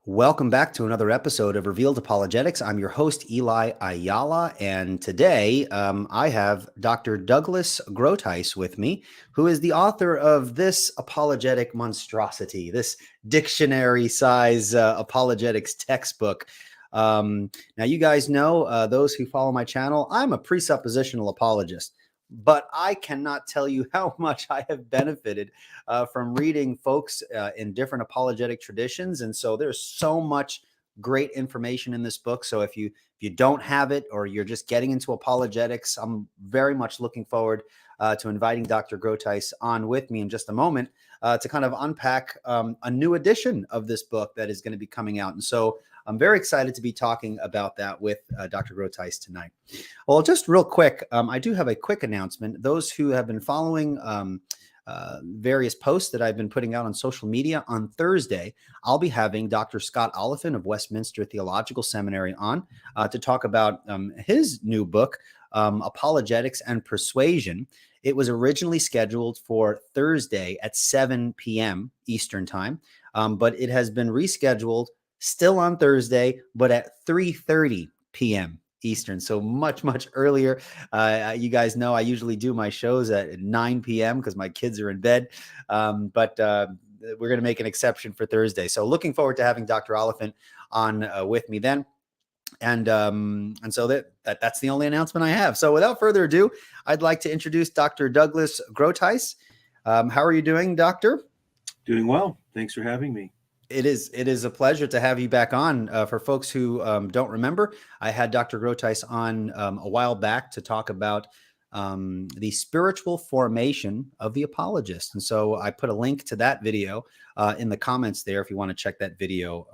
Welcome back to another episode of Revealed Apologetics. I'm your host, Eli Ayala, and today I have Dr. Douglas Groothuis with me, who is the author of this apologetic monstrosity, this dictionary-size apologetics textbook. Now, you guys know, those who follow my channel, I'm a presuppositional apologist. But I cannot tell you how much I have benefited from reading folks in different apologetic traditions. And so there's so much great information in this book. So if you don't have it or you're just getting into apologetics, I'm very much looking forward to inviting Dr. Groothuis on with me in just a moment to kind of unpack a new edition of this book that is going to be coming out. And so I'm very excited to be talking about that with Dr. Groothuis tonight. Well, just real quick, I do have a quick announcement. Those who have been following various posts that I've been putting out on social media, on Thursday, I'll be having Dr. Scott Oliphant of Westminster Theological Seminary on to talk about his new book, Apologetics and Persuasion. It was originally scheduled for Thursday at 7 p.m. Eastern Time, but it has been rescheduled still on Thursday, but at 3:30 p.m. Eastern, so much earlier. You guys know I usually do my shows at 9 p.m. because my kids are in bed, but we're going to make an exception for Thursday. So looking forward to having Dr. Oliphant on with me then. And so that's the only announcement I have. So without further ado, I'd like to introduce Dr. Douglas Groothuis. How are you doing, Doctor? Doing well. Thanks for having me. It is a pleasure to have you back on. For folks who don't remember, I had Dr. Groothuis on a while back to talk about the spiritual formation of the apologist. And so I put a link to that video in the comments there if you want to check that video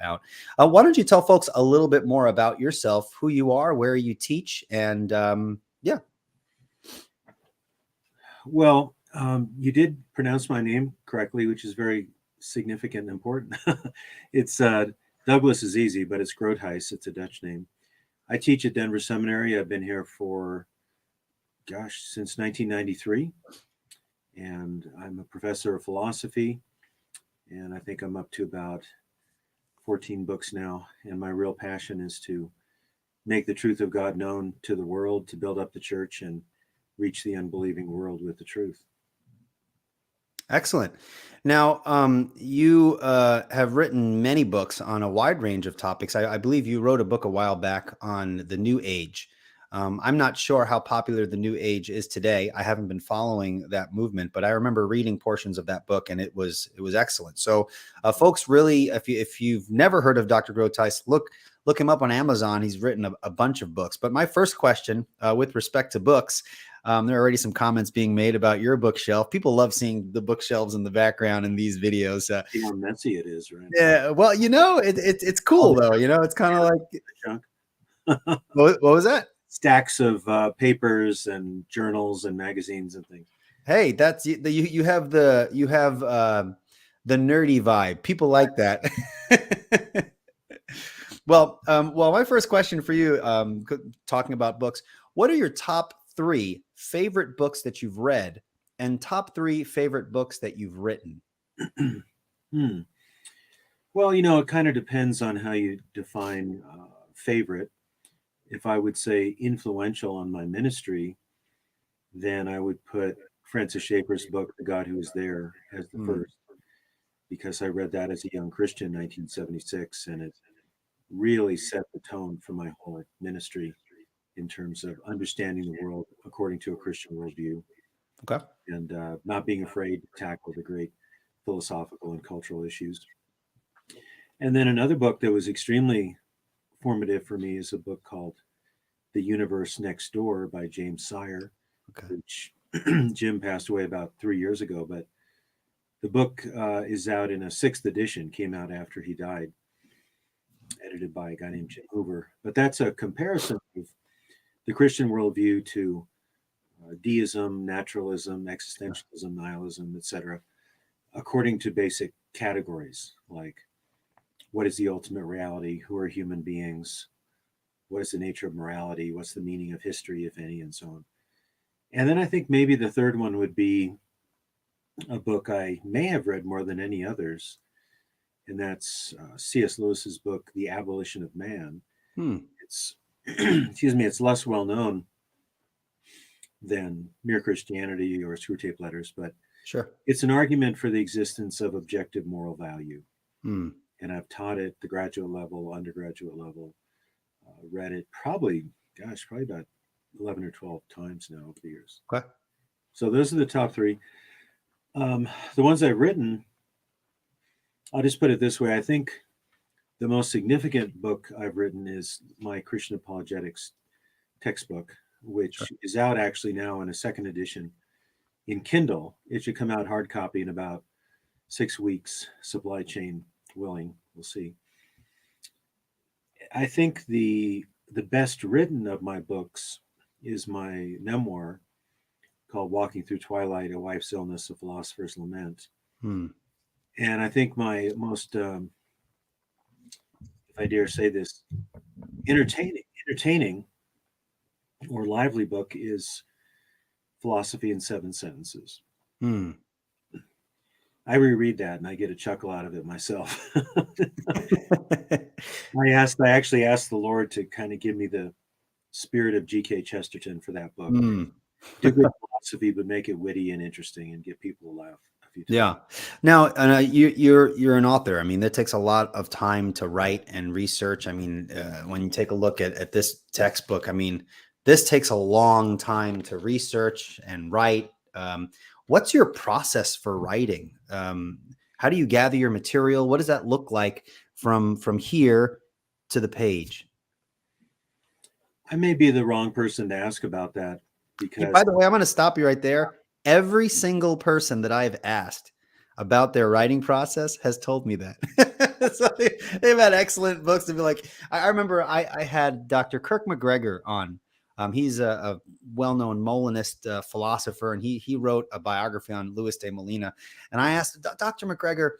out. Why don't you tell folks a little bit more about yourself, who you are, where you teach, and yeah. Well, you did pronounce my name correctly, which is very significant and important. It's Douglas is easy, but it's Groothuis. It's a Dutch name. I teach at Denver Seminary. I've been here for, since 1993. And I'm a professor of philosophy. And I think I'm up to about 14 books now. And my real passion is to make the truth of God known to the world, to build up the church and reach the unbelieving world with the truth. Excellent. Now, you have written many books on a wide range of topics. I believe you wrote a book a while back on the New Age. I'm not sure how popular the New Age is today. I haven't been following that movement, but I remember reading portions of that book, and it was excellent. So, folks, really, if you've never heard of Dr. Groothuis, look him up on Amazon. He's written a bunch of books. But my first question, with respect to books. There are already some comments being made about your bookshelf. People love seeing the bookshelves in the background in these videos. See how messy it is, right? Yeah, well, it's cool though. It's kind of like what was that? Stacks of papers and journals and magazines and things. Hey, that's you have the nerdy vibe. People like that. Well, my first question for you, talking about books, what are your top 3 favorite books that you've read and top 3 favorite books that you've written? Well, it kind of depends on how you define favorite. If I would say influential on my ministry, then I would put Francis Schaeffer's book, The God Who Is There, as the first, because I read that as a young Christian in 1976, and it really set the tone for my whole ministry in terms of understanding the world according to a Christian worldview. Okay. And not being afraid to tackle the great philosophical and cultural issues. And then another book that was extremely formative for me is a book called The Universe Next Door by James Sire, which Jim passed away about 3 years ago. But the book is out in a 6th edition, came out after he died, edited by a guy named Jim Hoover. But that's a comparison of the Christian worldview to deism, naturalism, existentialism, nihilism, etc., according to basic categories like what is the ultimate reality, who are human beings, what is the nature of morality, what's the meaning of history, if any, and so on. And then I think maybe the third one would be a book I may have read more than any others, and that's C.S. Lewis's book, The Abolition of Man. Hmm. It's excuse me, it's less well known than Mere Christianity or Screwtape Letters, but Sure. it's an argument for the existence of objective moral value. Hmm. And I've taught it the graduate level, undergraduate level, read it probably about 11 or 12 times now over the years. Okay. So those are the top three. The ones I've written, I'll just put it this way. I think the most significant book I've written is my Christian Apologetics textbook, which Sure. is out actually now in a second edition in Kindle. It should come out hard copy in about 6 weeks, supply chain willing. We'll see. I think the best written of my books is my memoir called Walking Through Twilight, A Wife's Illness, A Philosopher's Lament. Hmm. And I think my most, if I dare say this, entertaining or lively book is Philosophy in 7 Sentences. Hmm. I reread that and I get a chuckle out of it myself. I actually asked the Lord to kind of give me the spirit of G.K. Chesterton for that book. Hmm. Do good philosophy, but make it witty and interesting and get people to laugh a few times. Yeah. Now, you're an author. I mean, that takes a lot of time to write and research. I mean, when you take a look at this textbook, I mean, this takes a long time to research and write. What's your process for writing? How do you gather your material? What does that look like from here to the page? I may be the wrong person to ask about that because, By the way, I'm going to stop you right there. Every single person that I've asked about their writing process has told me that. So they've had excellent books to be like, I remember I had Dr. Kirk McGregor on. He's a well-known Molinist philosopher, and he wrote a biography on Luis de Molina. And I asked Dr. McGregor,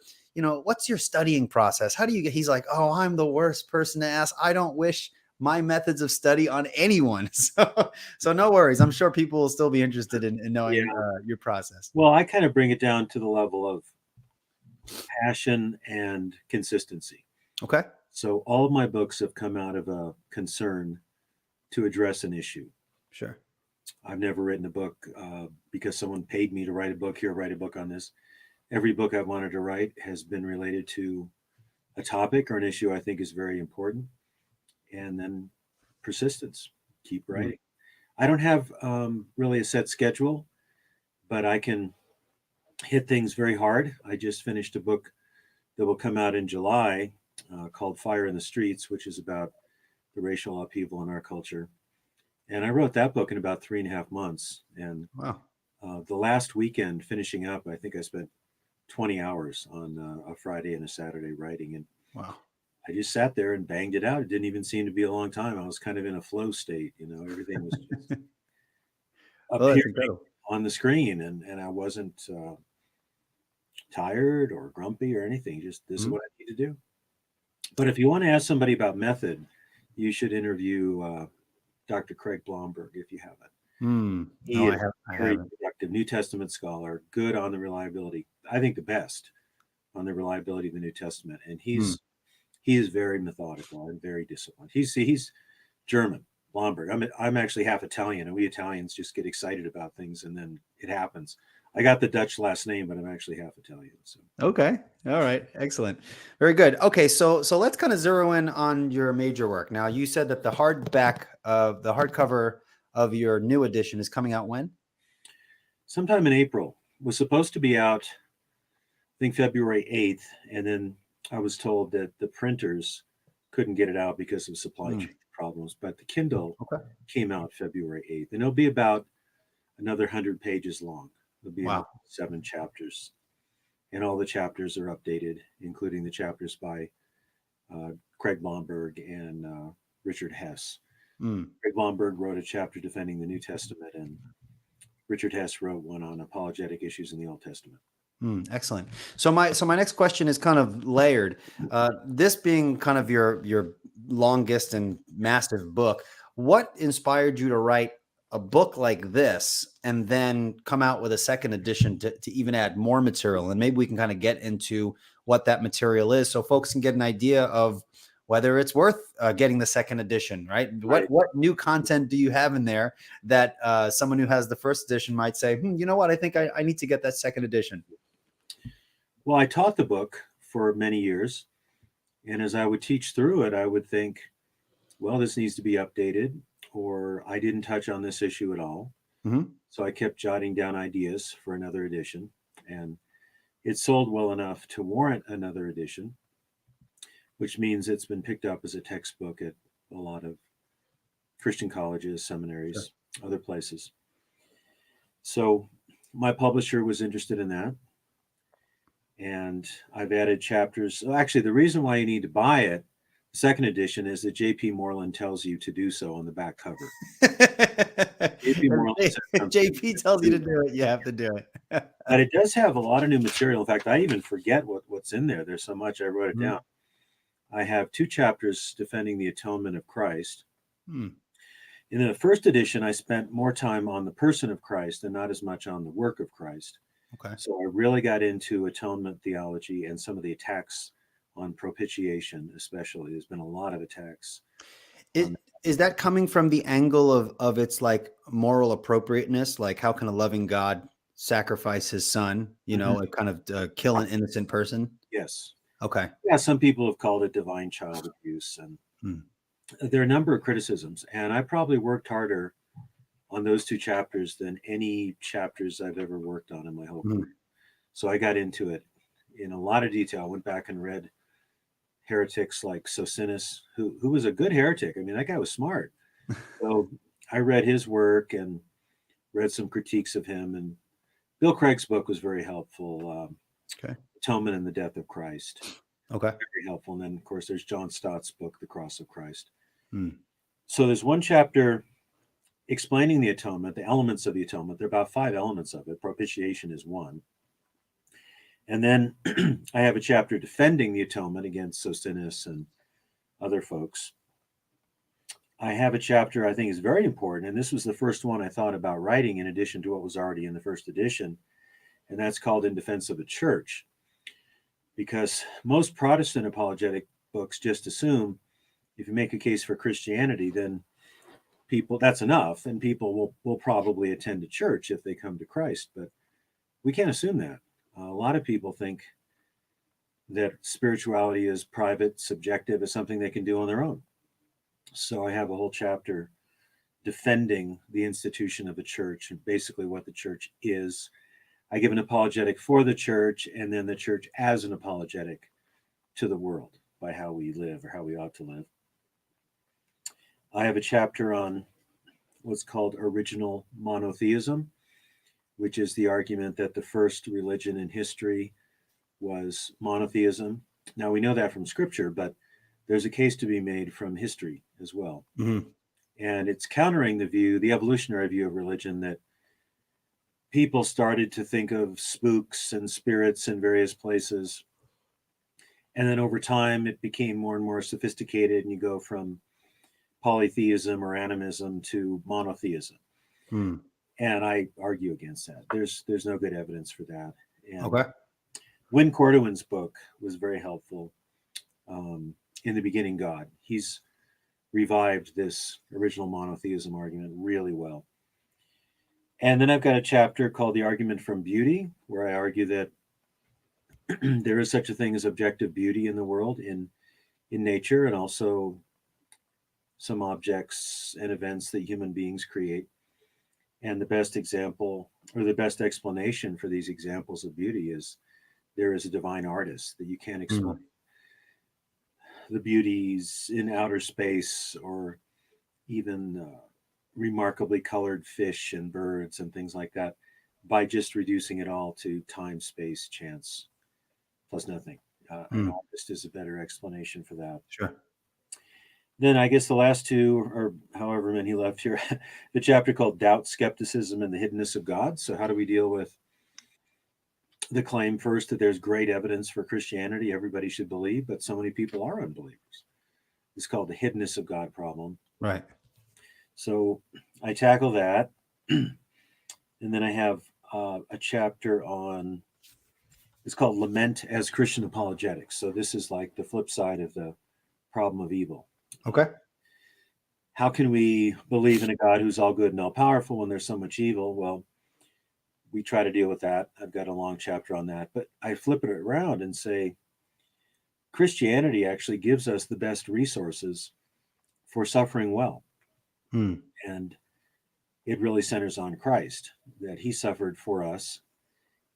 what's your studying process? How do you get? He's like, oh, I'm the worst person to ask. I don't wish my methods of study on anyone. So no worries. I'm sure people will still be interested in knowing your process. well, I kind of bring it down to the level of passion and consistency. Okay. So all of my books have come out of a concern to address an issue. Sure. I've never written a book because someone paid me to write a book. Here, write a book on this. Every book I've wanted to write has been related to a topic or an issue I think is very important. And then persistence, keep writing. I don't have really a set schedule, but I can hit things very hard. I just finished a book that will come out in July called Fire in the Streets, which is about the racial upheaval in our culture. And I wrote that book in about 3.5 months. And Wow. The last weekend finishing up, I think I spent 20 hours on a Friday and a Saturday writing. And Wow. I just sat there and banged it out. It didn't even seem to be a long time. I was kind of in a flow state, everything was just Oh, that's appearing incredible. on the screen, and I wasn't tired or grumpy or anything. Just this is what I need to do. But if you want to ask somebody about method, you should interview Dr. Craig Blomberg if you haven't. He No, is I very haven't. productive New Testament scholar, good on the reliability. I think the best on the reliability of the New Testament, and he is very methodical and very disciplined. He's German, Blomberg. I'm actually half Italian, and we Italians just get excited about things, and then it happens. I got the Dutch last name, but I'm actually half Italian. So Okay. All right. Excellent. Very good. Okay. So let's kind of zero in on your major work. Now, you said that the hardcover of your new edition is coming out when? sometime in April. Was supposed to be out, I think February 8th, and then I was told that the printers couldn't get it out because of supply chain problems. But the Kindle came out February 8th, and it'll be about another 100 pages long. It'll be Wow. 7 chapters, and all the chapters are updated, including the chapters by Craig Blomberg and Richard Hess. Craig Blomberg wrote a chapter defending the New Testament, and Richard Hess wrote one on apologetic issues in the Old Testament. Excellent. So my next question is kind of layered. This being kind of your longest and massive book, what inspired you to write a book like this and then come out with a second edition to even add more material? And maybe we can kind of get into what that material is, so folks can get an idea of whether it's worth getting the second edition, right? Right. What new content do you have in there that someone who has the first edition might say, you know what, I think I need to get that second edition? Well, I taught the book for many years, and as I would teach through it, I would think, well, this needs to be updated, or I didn't touch on this issue at all. Mm-hmm. So I kept jotting down ideas for another edition, and it sold well enough to warrant another edition, which means it's been picked up as a textbook at a lot of Christian colleges, seminaries, other places. So my publisher was interested in that. And I've added chapters. Actually, the reason why you need to buy it, the second edition, is that J.P. Moreland tells you to do so on the back cover. JP Moreland JP tells you to do it, you have to do it. But it does have a lot of new material. In fact, I even forget what's in there. There's so much, I wrote it down. I have 2 chapters defending the atonement of Christ. In the first edition, I spent more time on the person of Christ and not as much on the work of Christ. Okay. So I really got into atonement theology and some of the attacks on propitiation, especially. There's been a lot of attacks. Is that coming from the angle of its like moral appropriateness? Like, how can a loving God sacrifice his son, like kind of kill an innocent person? Yes. Okay. Yeah, some people have called it divine child abuse. And there are a number of criticisms. And I probably worked harder on those 2 chapters than any chapters I've ever worked on in my whole career. So I got into it in a lot of detail. I went back and read heretics like Socinus, who was a good heretic. I mean, that guy was smart. So I read his work and read some critiques of him. And Bill Craig's book was very helpful. Atonement and the Death of Christ. Okay. Very helpful. And then, of course, there's John Stott's book, The Cross of Christ. So there's one chapter explaining the atonement, the elements of the atonement. There are about 5 elements of it. Propitiation is one. And then I have a chapter defending the atonement against Socinus and other folks. I have a chapter I think is very important, and this was the first one I thought about writing in addition to what was already in the first edition, and that's called In Defense of the Church. Because most Protestant apologetic books just assume if you make a case for Christianity, then that's enough, and people will probably attend a church if they come to Christ. But we can't assume that. A lot of people think that spirituality is private, subjective, is something they can do on their own. So I have a whole chapter defending the institution of the church and basically what the church is. I give an apologetic for the church, and then the church as an apologetic to the world by how we live or how we ought to live. I have a chapter on what's called original monotheism, which is the argument that the first religion in history was monotheism. Now, we know that from scripture, but there's a case to be made from history as well. And it's countering the evolutionary view of religion, that people started to think of spooks and spirits in various places. And then over time, it became more and more sophisticated, and you go from polytheism or animism to monotheism. And I argue against that. There's no good evidence for that. And Wynne Corduan's book was very helpful. In the Beginning, God. He's revived this original monotheism argument really well. And then I've got a chapter called The Argument from Beauty, where I argue that there is such a thing as objective beauty in the world, in nature, and also some objects and events that human beings create. And the best example, or the best explanation for these examples of beauty, is there is a divine artist, that you can't explain the beauties in outer space, or even remarkably colored fish and birds and things like that, by just reducing it all to time, space, chance, plus nothing. An artist is a better explanation for that. Sure. Then I guess the last 2, or however many left here, the chapter called Doubt, Skepticism, and the Hiddenness of God. So how do we deal with the claim first that there's great evidence for Christianity, everybody should believe, but so many people are unbelievers? It's called the hiddenness of God problem. Right. So I tackle that. And then I have a chapter on It's called Lament as Christian Apologetics. So this is like the flip side of the problem of evil. Okay. How can we believe in a God who's all good and all powerful when there's so much evil? Well, we try to deal with that. I've got a long chapter on that, but I flip it around and say Christianity actually gives us the best resources for suffering well. Hmm. And it really centers on Christ, that he suffered for us.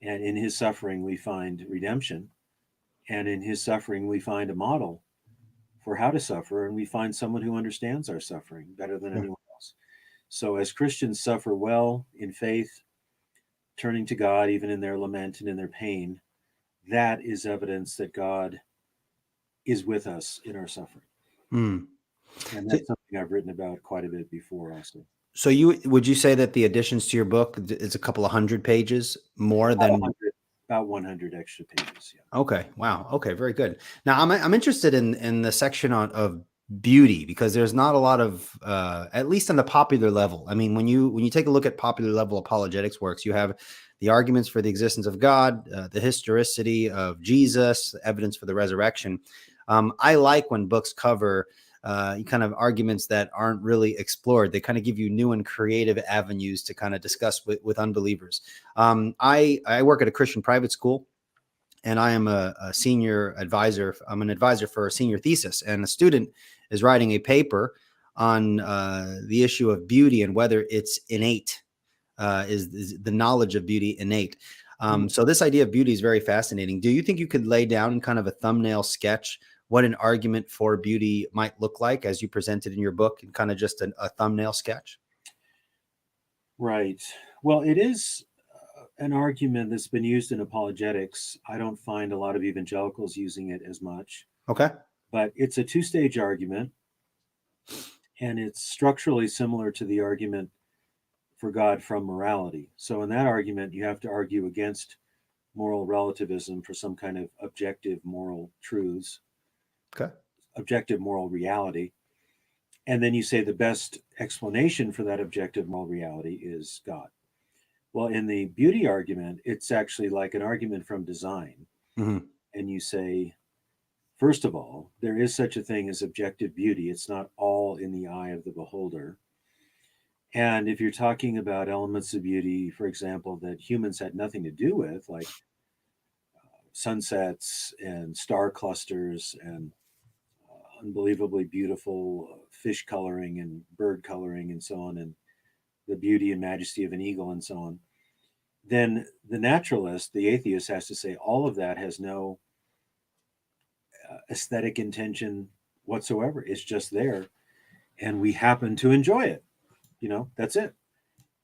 And in his suffering, we find redemption. And in his suffering, we find a model for how to suffer. And we find someone who understands our suffering better than Yeah. anyone else. So as Christians suffer well in faith, turning to God, even in their lament and in their pain, that is evidence that God is with us in our suffering. Hmm. And So, that's something I've written about quite a bit before also. so would you say that the additions to your book is a couple of hundred pages more About than? 100, about 100 extra pages. Yeah. Okay. Wow. Okay. Very good. Now I'm interested in the section of beauty, because there's not a lot of at least on the popular level. I mean, when you take a look at popular level apologetics works, you have the arguments for the existence of God, the historicity of Jesus, evidence for the resurrection. I like when books cover kind of arguments that aren't really explored. They kind of give you new and creative avenues to kind of discuss with unbelievers. I work at a Christian private school, and I am a senior advisor. I'm an advisor for a senior thesis, and a student is writing a paper on the issue of beauty and whether it's innate. Is the knowledge of beauty innate? So this idea of beauty is very fascinating. Do you think you could lay down in kind of a thumbnail sketch what an argument for beauty might look like as you presented in your book, and kind of just a thumbnail sketch? Right. Well, it is an argument that's been used in apologetics. I don't find a lot of evangelicals using it as much, Okay. but it's a two-stage argument, and it's structurally similar to the argument for God from morality. So in that argument, you have to argue against moral relativism for some kind of objective moral truths, Okay. objective moral reality. And then you say the best explanation for that objective moral reality is God. Well, in the beauty argument, it's actually like an argument from design. Mm-hmm. And you say, first of all, there is such a thing as objective beauty. It's not all in the eye of the beholder. And if you're talking about elements of beauty, for example, that humans had nothing to do with, like sunsets and star clusters and unbelievably beautiful fish coloring and bird coloring and so on, and the beauty and majesty of an eagle and so on, then the naturalist, the atheist, has to say all of that has no aesthetic intention whatsoever. It's just there, and we happen to enjoy it. That's it.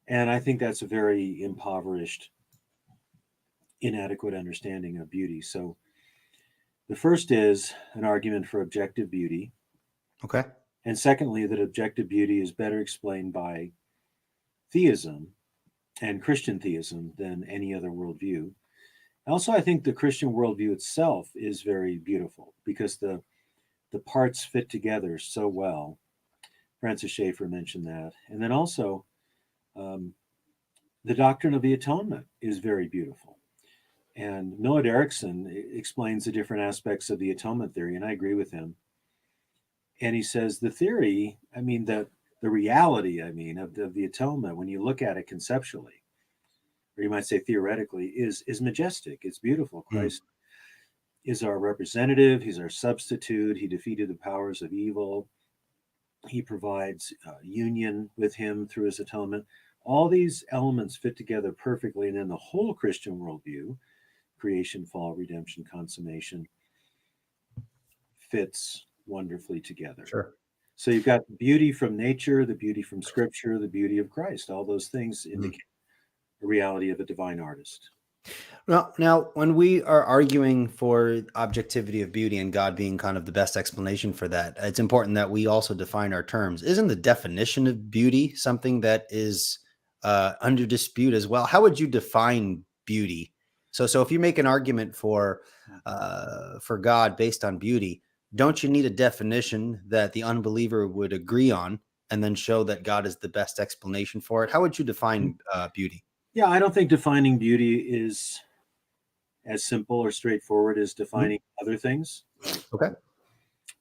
And I think that's a very impoverished, inadequate understanding of beauty. So the first is an argument for objective beauty. Okay. And secondly, that objective beauty is better explained by theism and Christian theism than any other worldview. Also, I think the Christian worldview itself is very beautiful because the parts fit together so well. Francis Schaeffer mentioned that. And then also, the doctrine of the atonement is very beautiful. And Millard Erickson explains the different aspects of the atonement theory, and I agree with him. And he says the theory, the reality, of the atonement, when you look at it conceptually, or you might say theoretically, is majestic. It's beautiful. Christ is our representative. He's our substitute. He defeated the powers of evil. He provides union with him through his atonement. All these elements fit together perfectly. And then the whole Christian worldview, creation, fall, redemption, consummation, fits wonderfully together. Sure. So you've got beauty from nature, the beauty from scripture, the beauty of Christ. All those things indicate the reality of a divine artist. Now, when we are arguing for objectivity of beauty and God being kind of the best explanation for that, it's important that we also define our terms. Isn't the definition of beauty something that is under dispute as well? How would you define beauty? So if you make an argument for God based on beauty, don't you need a definition that the unbeliever would agree on, and then show that God is the best explanation for it? How would you define beauty? Yeah, I don't think defining beauty is as simple or straightforward as Mhm. defining other things, like Okay.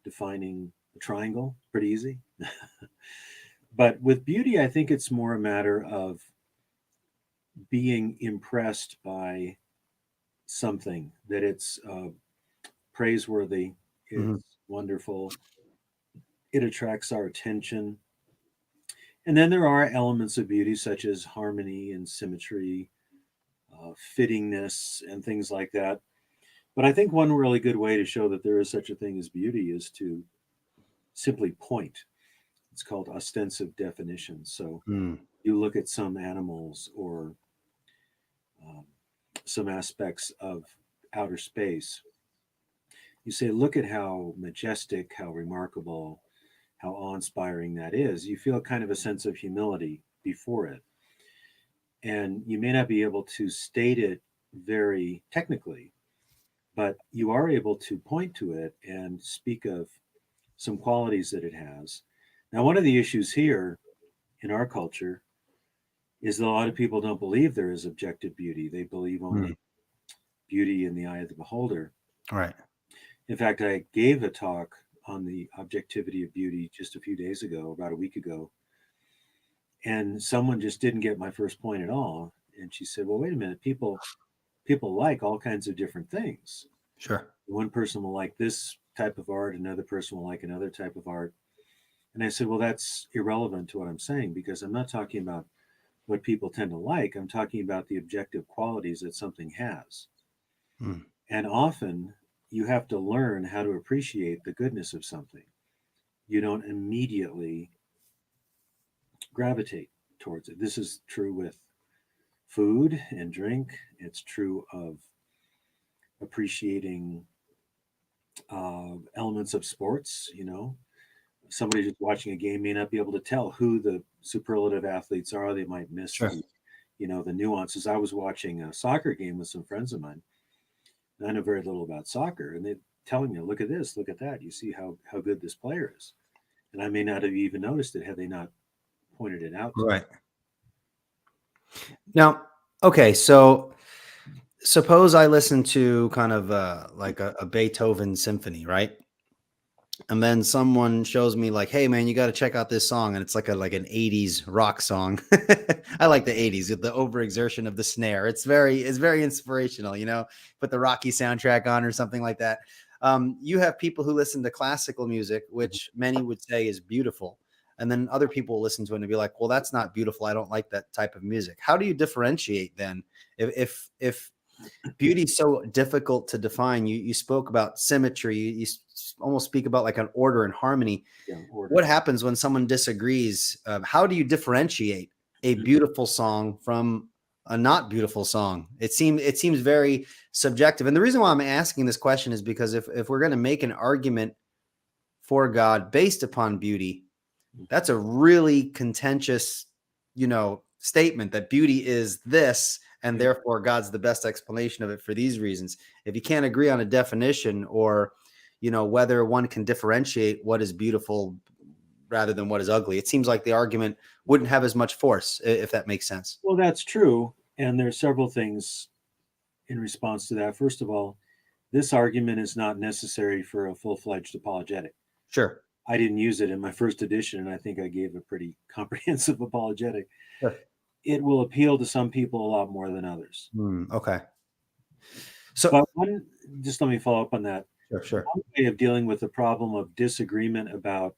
defining a triangle, pretty easy. But with beauty, I think it's more a matter of being impressed by something, that it's praiseworthy, Hmm. it's wonderful, it attracts our attention. And then there are elements of beauty such as harmony and symmetry, fittingness, and things like that. But I think one really good way to show that there is such a thing as beauty is to simply point. It's called ostensive definition. So Mm. you look at some animals or um, some aspects of outer space. You say, look at how majestic, how remarkable, how awe inspiring that is. You feel kind of a sense of humility before it. And you may not be able to state it very technically, but you are able to point to it and speak of some qualities that it has. Now, one of the issues here in our culture is that a lot of people don't believe there is objective beauty. They believe Mm. only beauty in the eye of the beholder. All right. In fact, I gave a talk on the objectivity of beauty just a few days ago, about a week ago, and someone just didn't get my first point at all. And she said, "Well, wait a minute. People like all kinds of different things. Sure. One person will like this type of art, another person will like another type of art." And I said, "Well, that's irrelevant to what I'm saying, because I'm not talking about what people tend to like. I'm talking about the objective qualities that something has. Mm. And often you have to learn how to appreciate the goodness of something. You don't immediately gravitate towards it. This is true with food and drink. It's true of appreciating elements of sports. Somebody just watching a game may not be able to tell who the superlative athletes are. They might miss Sure. the nuances. I was watching a soccer game with some friends of mine. And I know very little about soccer, and they're telling me, "Look at this, look at that. You see how good this player is." And I may not have even noticed it had they not pointed it out to me. Right. Now, okay, so suppose I listen to kind of like a Beethoven symphony, right? And then someone shows me like, "Hey man, you got to check out this song," and it's like an '80s rock song. I like the '80s with the overexertion of the snare. It's very inspirational, you know. Put the Rocky soundtrack on or something like that. You have people who listen to classical music, which many would say is beautiful, and then other people will listen to it and be like, "Well, that's not beautiful. I don't like that type of music." How do you differentiate then? If beauty is so difficult to define. You spoke about symmetry. Almost speak about like an order and harmony. Yeah, order. What happens when someone disagrees? How do you differentiate a beautiful song from a not beautiful song? It seems very subjective. And the reason why I'm asking this question is because if we're going to make an argument for God based upon beauty, that's a really contentious, statement that beauty is this, and Yeah. therefore God's the best explanation of it for these reasons. If you can't agree on a definition or, whether one can differentiate what is beautiful rather than what is ugly, it seems like the argument wouldn't have as much force, if that makes sense. Well, that's true. And there's several things in response to that. First of all, this argument is not necessary for a full-fledged apologetic. Sure. I didn't use it in my first edition, and I think I gave a pretty comprehensive apologetic. Sure. It will appeal to some people a lot more than others. Okay. So, But just let me follow up on that. sure. One way of dealing with the problem of disagreement about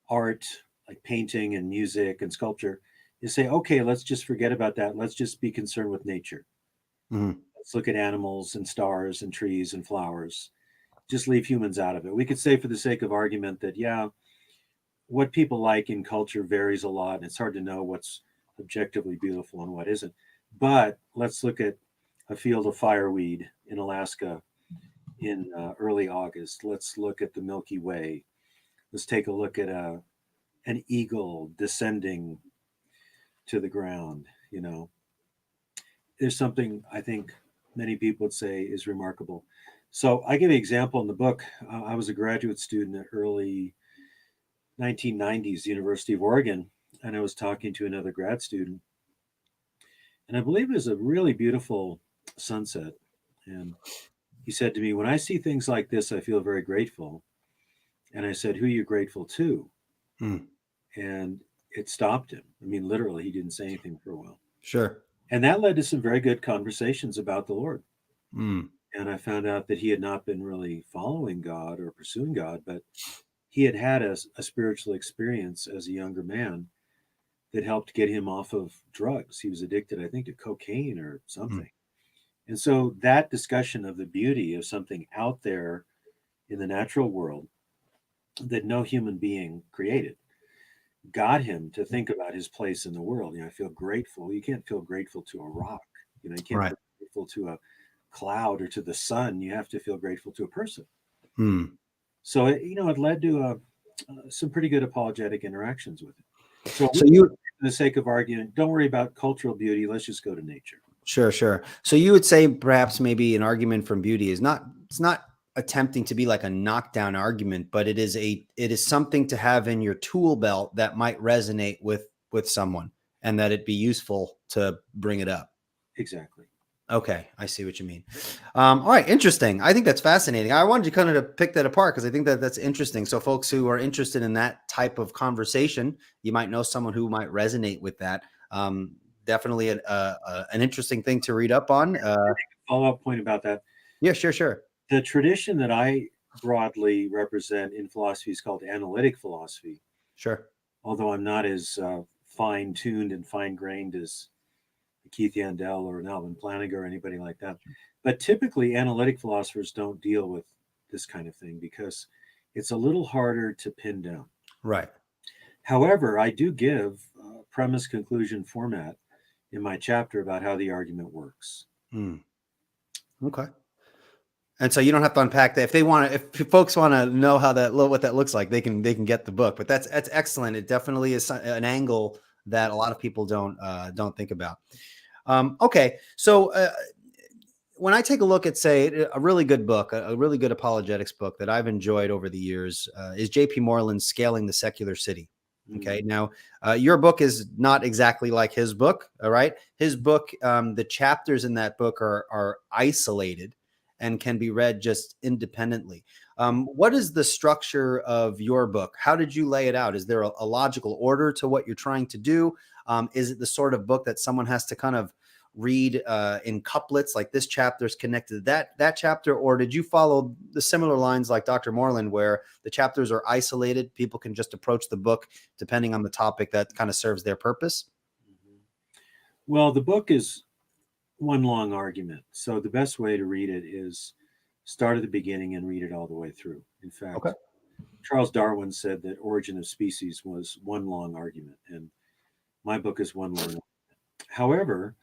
art, like painting and music and sculpture, is say, okay, let's just forget about that. Let's just be concerned with nature. Mhm. Let's look at animals and stars and trees and flowers. Just leave humans out of it. We could say, for the sake of argument, that, yeah, what people like in culture varies a lot, and it's hard to know what's objectively beautiful and what isn't. But let's look at a field of fireweed in Alaska in early August. Let's look at the Milky Way. Let's take a look at an eagle descending to the ground. There's something I think many people would say is remarkable. So I give an example in the book. I was a graduate student at early 1990s, University of Oregon, and I was talking to another grad student, and I believe it was a really beautiful sunset. And he said to me, when I see things like this, I feel very grateful. And I said, who are you grateful to? Mm. And it stopped him. I mean, literally, he didn't say anything for a while. Sure. And that led to some very good conversations about the Lord. Mm. And I found out that he had not been really following God or pursuing God, but he had had a spiritual experience as a younger man that helped get him off of drugs. He was addicted, I think, to cocaine or Mm. something. And so that discussion of the beauty of something out there in the natural world that no human being created got him to think about his place in the world. I feel grateful. You can't feel grateful to a rock. You can't Right. feel grateful to a cloud or to the sun. You have to feel grateful to a person. Mm. So it led to some pretty good apologetic interactions with it. So So you, for the sake of arguing, don't worry about cultural beauty. Let's just go to nature. sure, sure. So you would say perhaps maybe an argument from beauty is not, it's not attempting to be like a knockdown argument, but it is something to have in your tool belt that might resonate with someone, and that it be useful to bring it up. Exactly. Okay, I see what you mean. All right, interesting. I think that's fascinating. I wanted you kind of to pick that apart because I think that that's interesting. So, folks who are interested in that type of conversation, you might know someone who might resonate with that. Definitely an interesting thing to read up on. Follow-up point about that. Yeah, sure, sure. The tradition that I broadly represent in philosophy is called analytic philosophy, Sure. although I'm not as fine-tuned and fine-grained as Keith Yandel or an Alvin Plantinga or anybody like that. But typically, analytic philosophers don't deal with this kind of thing because it's a little harder to pin down. Right. However, I do give premise conclusion format in my chapter about how the argument works. Mm. Okay. And so you don't have to unpack that. If they want to, if folks want to know how what that looks like, they can get the book. But that's excellent. It definitely is an angle that a lot of people don't think about. Okay, so when I take a look at, say, a really good book, a really good apologetics book that I've enjoyed over the years is J.P. Moreland's Scaling the Secular City. Okay, now your book is not exactly like his book. All right, his book, the chapters in that book are isolated and can be read just independently. What is the structure of your book? How did you lay it out? Is there a logical order to what you're trying to do? Is it the sort of book that someone has to kind of read in couplets, like this chapter is connected to that chapter? Or did you follow the similar lines like Dr. Moreland, where the chapters are isolated? People can just approach the book depending on the topic that kind of serves their purpose? Well, the book is one long argument. So the best way to read it is start at the beginning and read it all the way through. In Okay. fact, Charles Darwin said that Origin of Species was one long argument, and my book is one long argument. However,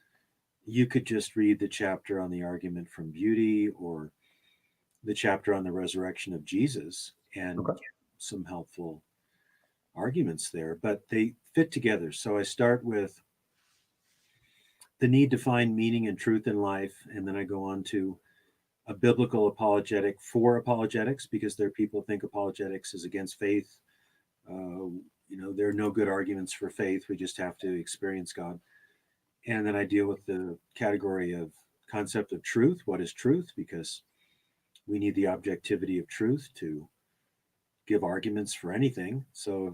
you could just read the chapter on the argument from beauty or the chapter on the resurrection of Jesus and Okay. get some helpful arguments there, but they fit together. So I start with the need to find meaning and truth in life, and then I go on to a biblical apologetic for apologetics, because there are people who think apologetics is against faith. There are no good arguments for faith. We just have to experience God. And then I deal with the category of concept of truth. What is truth? Because we need the objectivity of truth to give arguments for anything. So if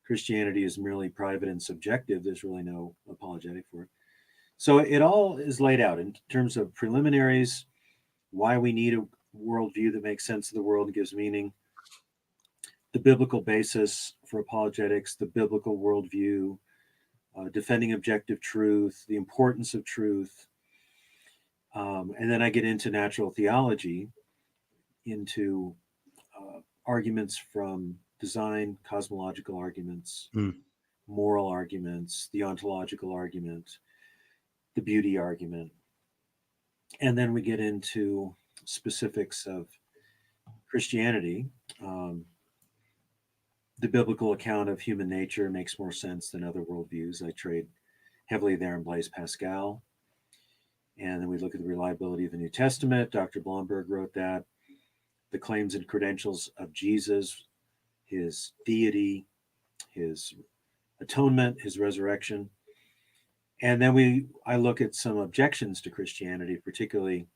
Christianity is merely private and subjective, there's really no apologetic for it. So it all is laid out in terms of preliminaries, why we need a worldview that makes sense of the world and gives meaning, the biblical basis for apologetics, the biblical worldview, defending objective truth, the importance of truth. And then I get into natural theology, into arguments from design, cosmological arguments, moral arguments, the ontological argument, the beauty argument. And then we get into specifics of Christianity. The biblical account of human nature makes more sense than other worldviews. I trade heavily there in Blaise Pascal. And then we look at the reliability of the New Testament. Dr. Blomberg wrote that. The claims and credentials of Jesus, his deity, his atonement, his resurrection. And then I look at some objections to Christianity, particularly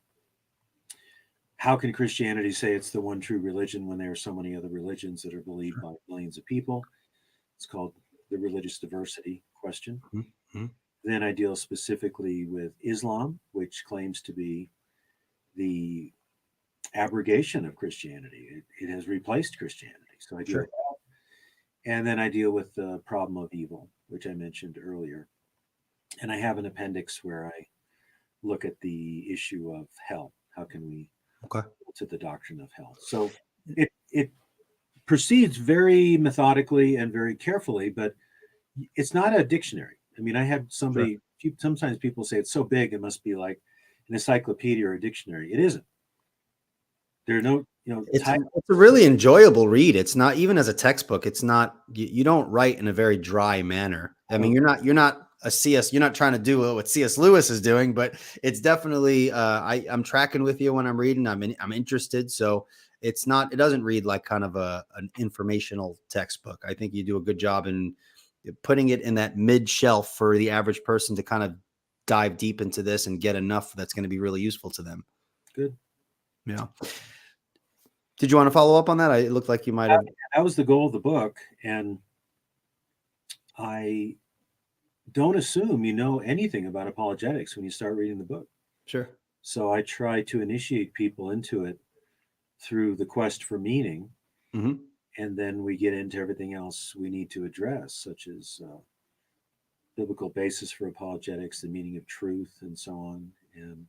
how can Christianity say it's the one true religion when there are so many other religions that are believed by millions of people? It's called the religious diversity question. Mm-hmm. Then I deal specifically with Islam, which claims to be the abrogation of Christianity. It has replaced Christianity. So I deal with that. And then I deal with the problem of evil, which I mentioned earlier. And I have an appendix where I look at the issue of hell. How can we to the doctrine of hell? So it proceeds very methodically and very carefully, but it's not a dictionary. I mean, I had somebody, sometimes people say it's so big, it must be like an encyclopedia or a dictionary. It isn't. There are no, it's a really enjoyable read. It's not, even as a textbook, it's not, you don't write in a very dry manner. I mean, you're not you're not trying to do what C.S. Lewis is doing, but it's definitely, I'm tracking with you when I'm reading. I'm interested. So it doesn't read like kind of an informational textbook. I think you do a good job in putting it in that mid shelf for the average person to kind of dive deep into this and get enough that's going to be really useful to them. Good. Yeah. Did you want to follow up on that? It looked like you might have. That was the goal of the book. And I don't assume you know anything about apologetics when you start reading the book. Sure. So I try to initiate people into it through the quest for meaning. Mm-hmm. And then we get into everything else we need to address, such as biblical basis for apologetics, the meaning of truth, and so on. And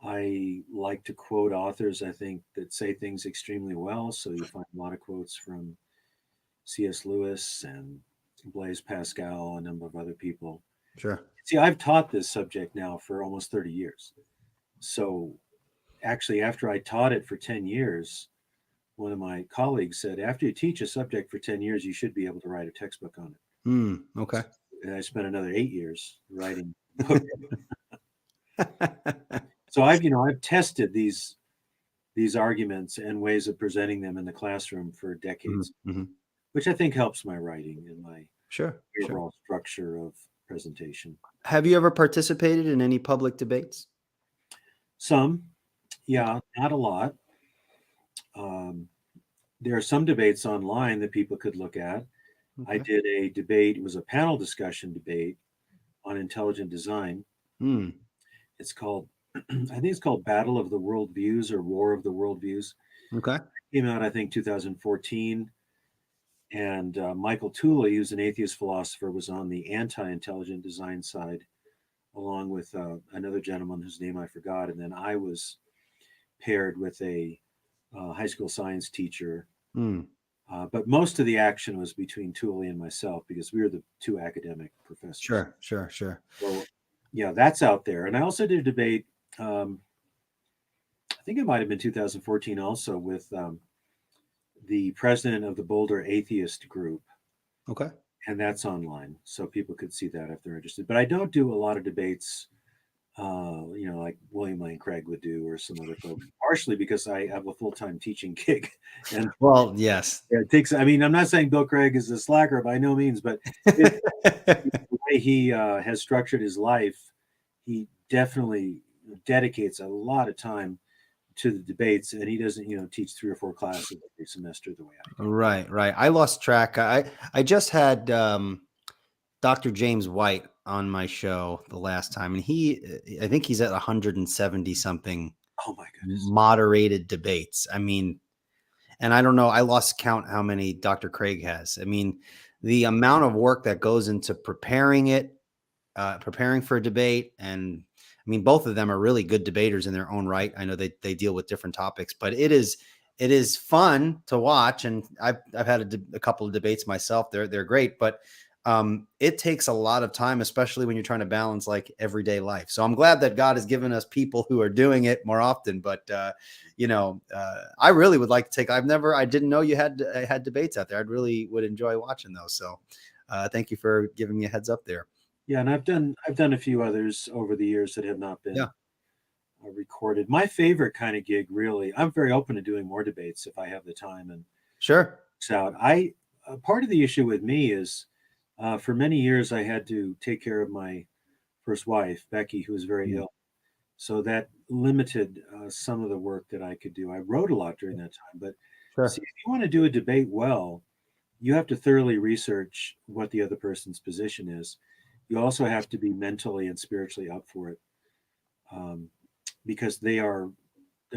I like to quote authors, I think, that say things extremely well. So you find a lot of quotes from C.S. Lewis and Blaise Pascal, a number of other people. Sure. See, I've taught this subject now for almost 30 years. So actually, after I taught it for 10 years, one of my colleagues said, after you teach a subject for 10 years, you should be able to write a textbook on it. Okay. And I spent another 8 years writing a book. So I've tested these arguments and ways of presenting them in the classroom for decades, which I think helps my writing and my overall structure of presentation. Have you ever participated in any public debates? Some, yeah, not a lot. There are some debates online that people could look at. I did a debate. It was a panel discussion debate on intelligent design. It's called, I think it's called Battle of the Worldviews or War of the Worldviews. Okay. It came out, I think, 2014. And Michael Tooley, who's an atheist philosopher, was on the anti-intelligent design side, along with another gentleman whose name I forgot. And then I was paired with a high school science teacher. But most of the action was between Tooley and myself because we were the two academic professors. Sure. So, yeah, that's out there. And I also did a debate, I think it might have been 2014 also, with the president of the Boulder Atheist Group. Okay. And that's online. So people could see that if they're interested. But I don't do a lot of debates, like William Lane Craig would do or some other folks, partially because I have a full-time teaching gig. And well, yes. It takes, I mean, I'm not saying Bill Craig is a slacker by no means, but the way he has structured his life, he definitely dedicates a lot of time to the debates, and he doesn't, teach 3 or 4 classes every semester the way I do. Right. I lost track. I just had Dr. James White on my show the last time, and I think he's at 170 something. Oh my goodness. Moderated debates. I mean, and I don't know, I lost count how many Dr. Craig has. I mean, the amount of work that goes into preparing for a debate. And I mean, both of them are really good debaters in their own right. I know they deal with different topics, but it is fun to watch. And I've had a couple of debates myself. They're great, but it takes a lot of time, especially when you're trying to balance like everyday life. So I'm glad that God has given us people who are doing it more often, but I really would like to I didn't know you had debates out there. I really would enjoy watching those. So thank you for giving me a heads up there. Yeah. And I've done a few others over the years that have not been recorded. My favorite kind of gig, really, I'm very open to doing more debates if I have the time and sure. out. Part of the issue with me is For many years, I had to take care of my first wife, Becky, who was very Mm. ill. So that limited some of the work that I could do. I wrote a lot during that time, but see, Sure. if you want to do a debate well, you have to thoroughly research what the other person's position is. You also have to be mentally and spiritually up for it, um, because they're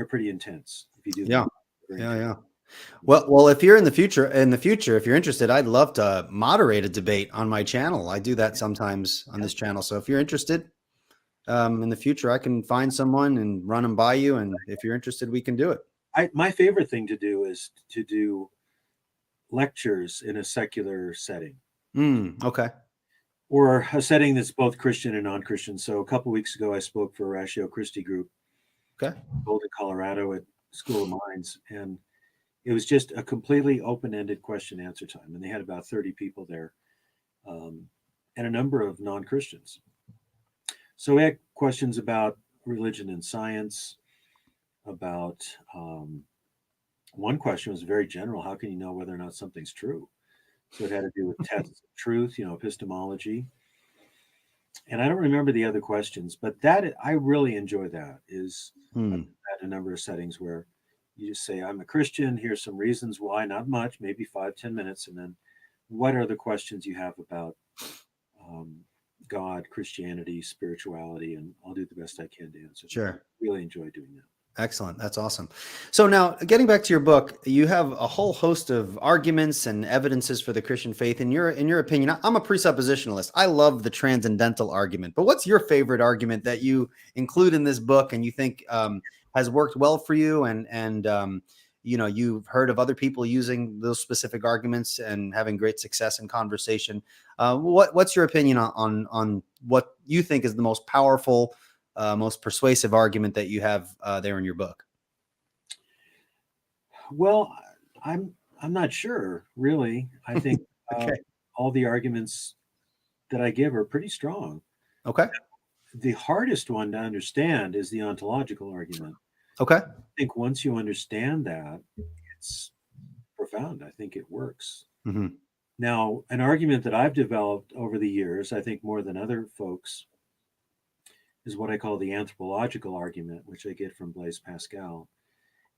pretty intense. If you do them Yeah. well, they're very Yeah. intense. Yeah. Yeah. Well, if you're in the future, if you're interested, I'd love to moderate a debate on my channel. I do that sometimes on Yeah. this channel. So if you're interested, in the future, I can find someone and run them by you. And if you're interested, we can do it. My favorite thing to do is to do lectures in a secular setting, Okay. or a setting that's both Christian and non-Christian. So a couple of weeks ago, I spoke for a Ratio Christi group, Okay. Golden, Colorado, at School of Mines, and it was just a completely open-ended question-answer time, and they had about 30 people there, um, and a number of non-Christians. So we had questions about religion and science, about one question was very general: how can you know whether or not something's true? So it had to do with tests of truth, epistemology. And I don't remember the other questions, but that I really enjoy. That is, I've Hmm. had a number of settings where you just say, I'm a Christian, here's some reasons why, not much, maybe 5-10 minutes, and then what are the questions you have about um, God, Christianity, spirituality, and I'll do the best I can to answer them. I Sure. really enjoy doing that. Excellent. That's awesome. So now, getting back to your book, you have a whole host of arguments and evidences for the Christian faith. In your opinion, I'm a presuppositionalist. I love the transcendental argument. But what's your favorite argument that you include in this book and you think has worked well for you? And you've heard of other people using those specific arguments and having great success in conversation. What's your opinion on what you think is the most powerful, most persuasive argument that you have there in your book? Well, I'm I'm not sure, really. I think uh, Okay. all the arguments that I give are pretty strong. Okay. The hardest one to understand is the ontological argument. Okay. I think once you understand that, it's profound. I think it works. Hmm. Now, an argument that I've developed over the years, I think more than other folks, is what I call the anthropological argument, which I get from Blaise Pascal.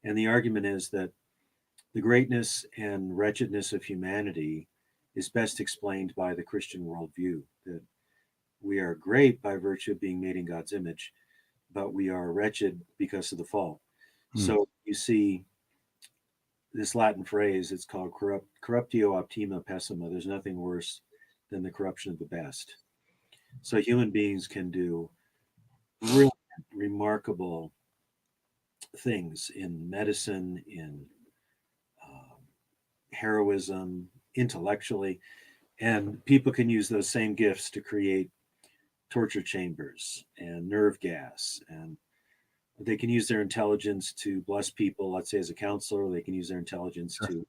And the argument is that the greatness and wretchedness of humanity is best explained by the Christian worldview, that we are great by virtue of being made in God's image, but we are wretched because of the fall. Hmm. So you see this Latin phrase, it's called corruptio optima pessima. There's nothing worse than the corruption of the best. So human beings can do brilliant, remarkable things in medicine, in um, heroism, intellectually, and people can use those same gifts to create torture chambers and nerve gas, and they can use their intelligence to bless people, let's say as a counselor. They can use their intelligence Sure. to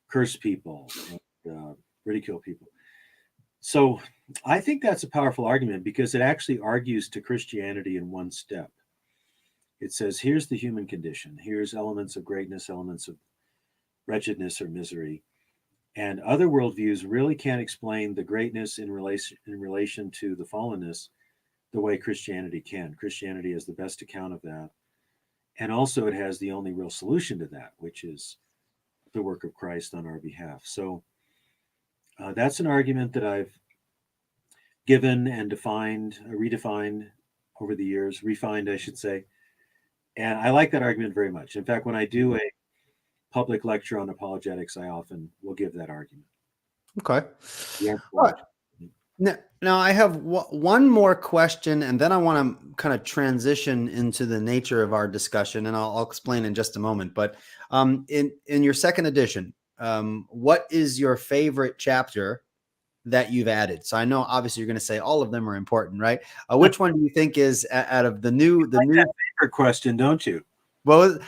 curse people and ridicule people. So I think that's a powerful argument because it actually argues to Christianity in one step. It says, here's the human condition, here's elements of greatness, elements of wretchedness or misery. And other worldviews really can't explain the greatness in relation to the fallenness the way Christianity can. Christianity is the best account of that. And also, it has the only real solution to that, which is the work of Christ on our behalf. So that's an argument that I've given and defined, redefined over the years, refined, I should say. And I like that argument very much. In fact, when I do a public lecture on apologetics, I often will give that argument. Okay. The All right. anthropological. Now I have one more question, and then I want to kind of transition into the nature of our discussion, and I'll explain in just a moment. But in your second edition, what is your favorite chapter that you've added? So I know obviously you're going to say all of them are important, right? Which one do you think is out of the new Like that favorite question, don't you? Well,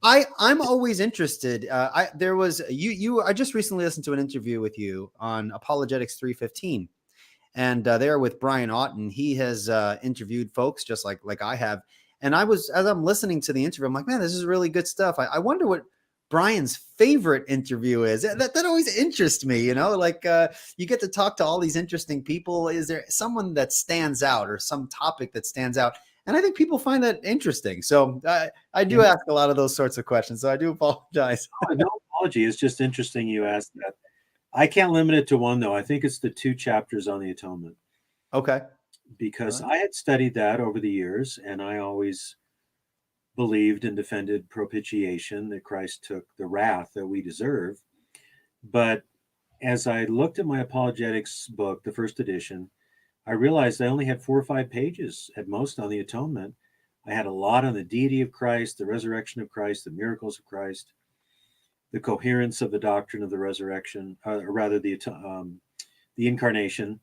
I'm always interested. There was you. I just recently listened to an interview with you on Apologetics 315, and there with Brian Otten. He has interviewed folks just like I have, and as I'm listening to the interview, I'm like, man, this is really good stuff. I wonder Brian's favorite interview is. That always interests me, you know, like you get to talk to all these interesting people. Is there someone that stands out or some topic that stands out? And I think people find that interesting. So I do ask a lot of those sorts of questions. So I do apologize. No apology. It's just interesting you asked that. I can't limit it to one, though. I think it's the 2 chapters on the atonement. Okay. Because I had studied that over the years, and I always believed and defended propitiation, that Christ took the wrath that we deserve. But as I looked at my apologetics book, the first edition, I realized I only had 4 or 5 pages at most on the atonement. I had a lot on the deity of Christ, the resurrection of Christ, the miracles of Christ, the coherence of the doctrine of the resurrection, or rather the incarnation.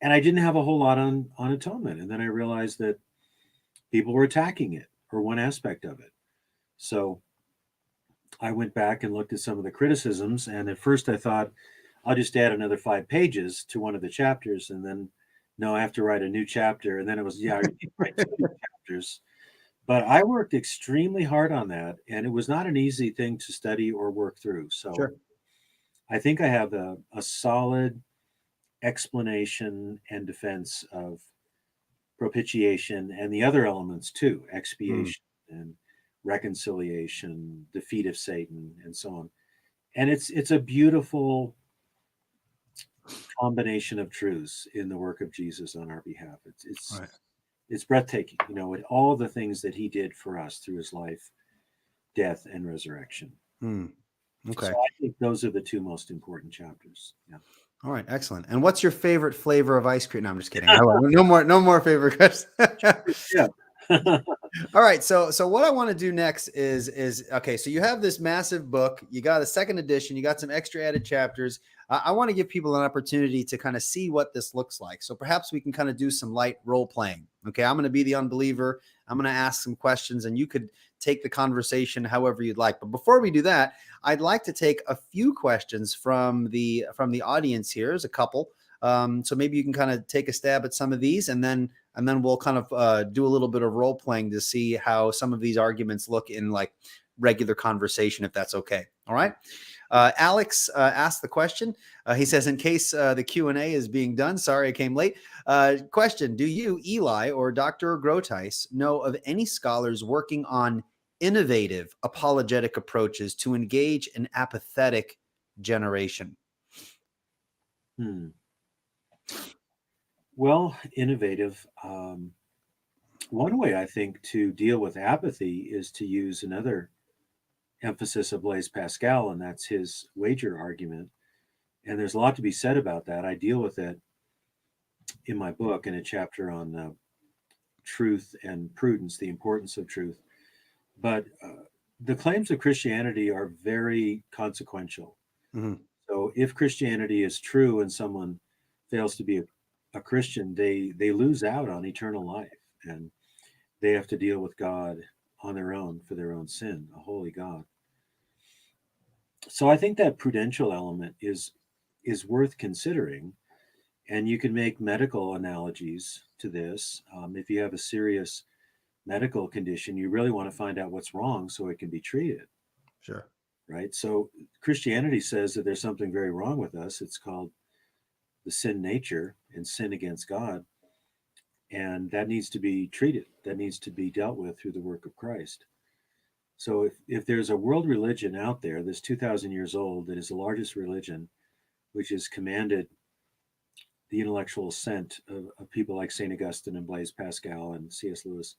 And I didn't have a whole lot on atonement. And then I realized that people were attacking it, or one aspect of it. So I went back and looked at some of the criticisms. And at first I thought, I'll just add another 5 pages to one of the chapters. And then, no, I have to write a new chapter. And then it was, yeah, write 2 new chapters. But I worked extremely hard on that. And it was not an easy thing to study or work through. So Sure. I think I have a solid explanation and defense of propitiation and the other elements too, expiation and reconciliation, defeat of Satan, and so on. And it's a beautiful combination of truths in the work of Jesus on our behalf. It's breathtaking, you know, with all the things that he did for us through his life, death, and resurrection. Okay. So I think those are the 2 most important chapters. Yeah. All right, excellent. And what's your favorite flavor of ice cream? No, I'm just kidding. No more favorite questions. Yeah. All right. So what I want to do next is okay. So you have this massive book. You got a second edition. You got some extra added chapters. I want to give people an opportunity to kind of see what this looks like. So perhaps we can kind of do some light role playing. Okay, I'm going to be the unbeliever. I'm going to ask some questions, and you could take the conversation however you'd like. But before we do that, I'd like to take a few questions from the audience here. There's a couple. So maybe you can kind of take a stab at some of these, and then we'll kind of do a little bit of role playing to see how some of these arguments look in like regular conversation, if that's okay. All right. Alex asked the question. He says, in case the Q&A is being done, sorry I came late. Question, do you, Eli, or Dr. Groothuis know of any scholars working on innovative apologetic approaches to engage an apathetic generation? Well, innovative. One way I think to deal with apathy is to use another emphasis of Blaise Pascal, and that's his wager argument. And there's a lot to be said about that. I deal with it in my book in a chapter on truth and prudence, the importance of truth. But the claims of Christianity are very consequential. So if Christianity is true and someone fails to be a Christian, they lose out on eternal life, and they have to deal with God on their own for their own sin, a holy God. So I think that prudential element is worth considering, and you can make medical analogies to this. If you have a serious medical condition, you really want to find out what's wrong so it can be treated. Sure. Right. So Christianity says that there's something very wrong with us. It's called the sin nature and sin against God. And that needs to be treated. That needs to be dealt with through the work of Christ. So if there's a world religion out there that's 2,000 years old, that is the largest religion, which has commanded the intellectual assent of people like St. Augustine and Blaise Pascal and C.S. Lewis,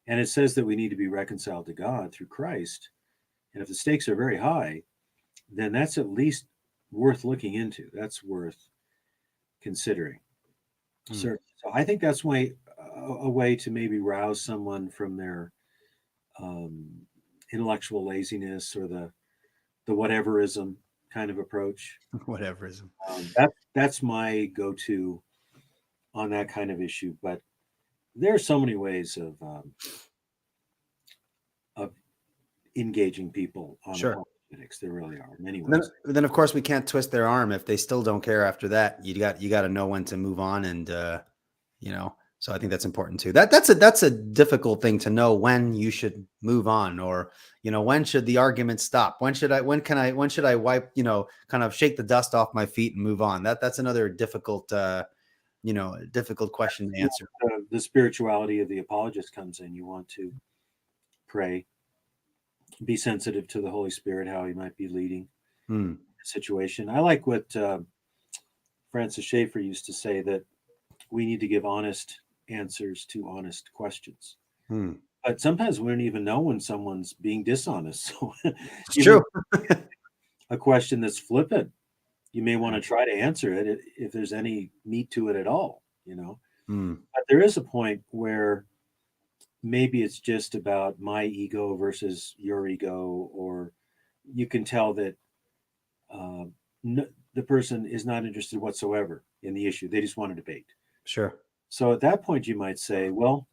and it says that we need to be reconciled to God through Christ, and if the stakes are very high, then that's at least worth looking into. That's worth considering. So I think that's a way to maybe rouse someone from their intellectual laziness or the whateverism kind of approach. Whateverism. That's my go-to on that kind of issue. But there are so many ways of engaging people on apologetics. There really are many ways. Then of course we can't twist their arm if they still don't care after that. You got to know when to move on and So I think that's important too. That's a difficult thing to know when you should move on, or when should the argument stop? When should I wipe, kind of shake the dust off my feet and move on? That's another difficult difficult question to answer. The spirituality of the apologist comes in. You want to pray, be sensitive to the Holy Spirit, how he might be leading Hmm. the situation. I like what Francis Schaeffer used to say, that we need to give honest answers to honest questions. Hmm. But sometimes we don't even know when someone's being dishonest. So It's even true. a question that's flippant, you may want to try to answer it if there's any meat to it at all, Hmm. But there is a point where maybe it's just about my ego versus your ego, or you can tell that the person is not interested whatsoever in the issue. They just want to debate. Sure. So at that point, you might say, well,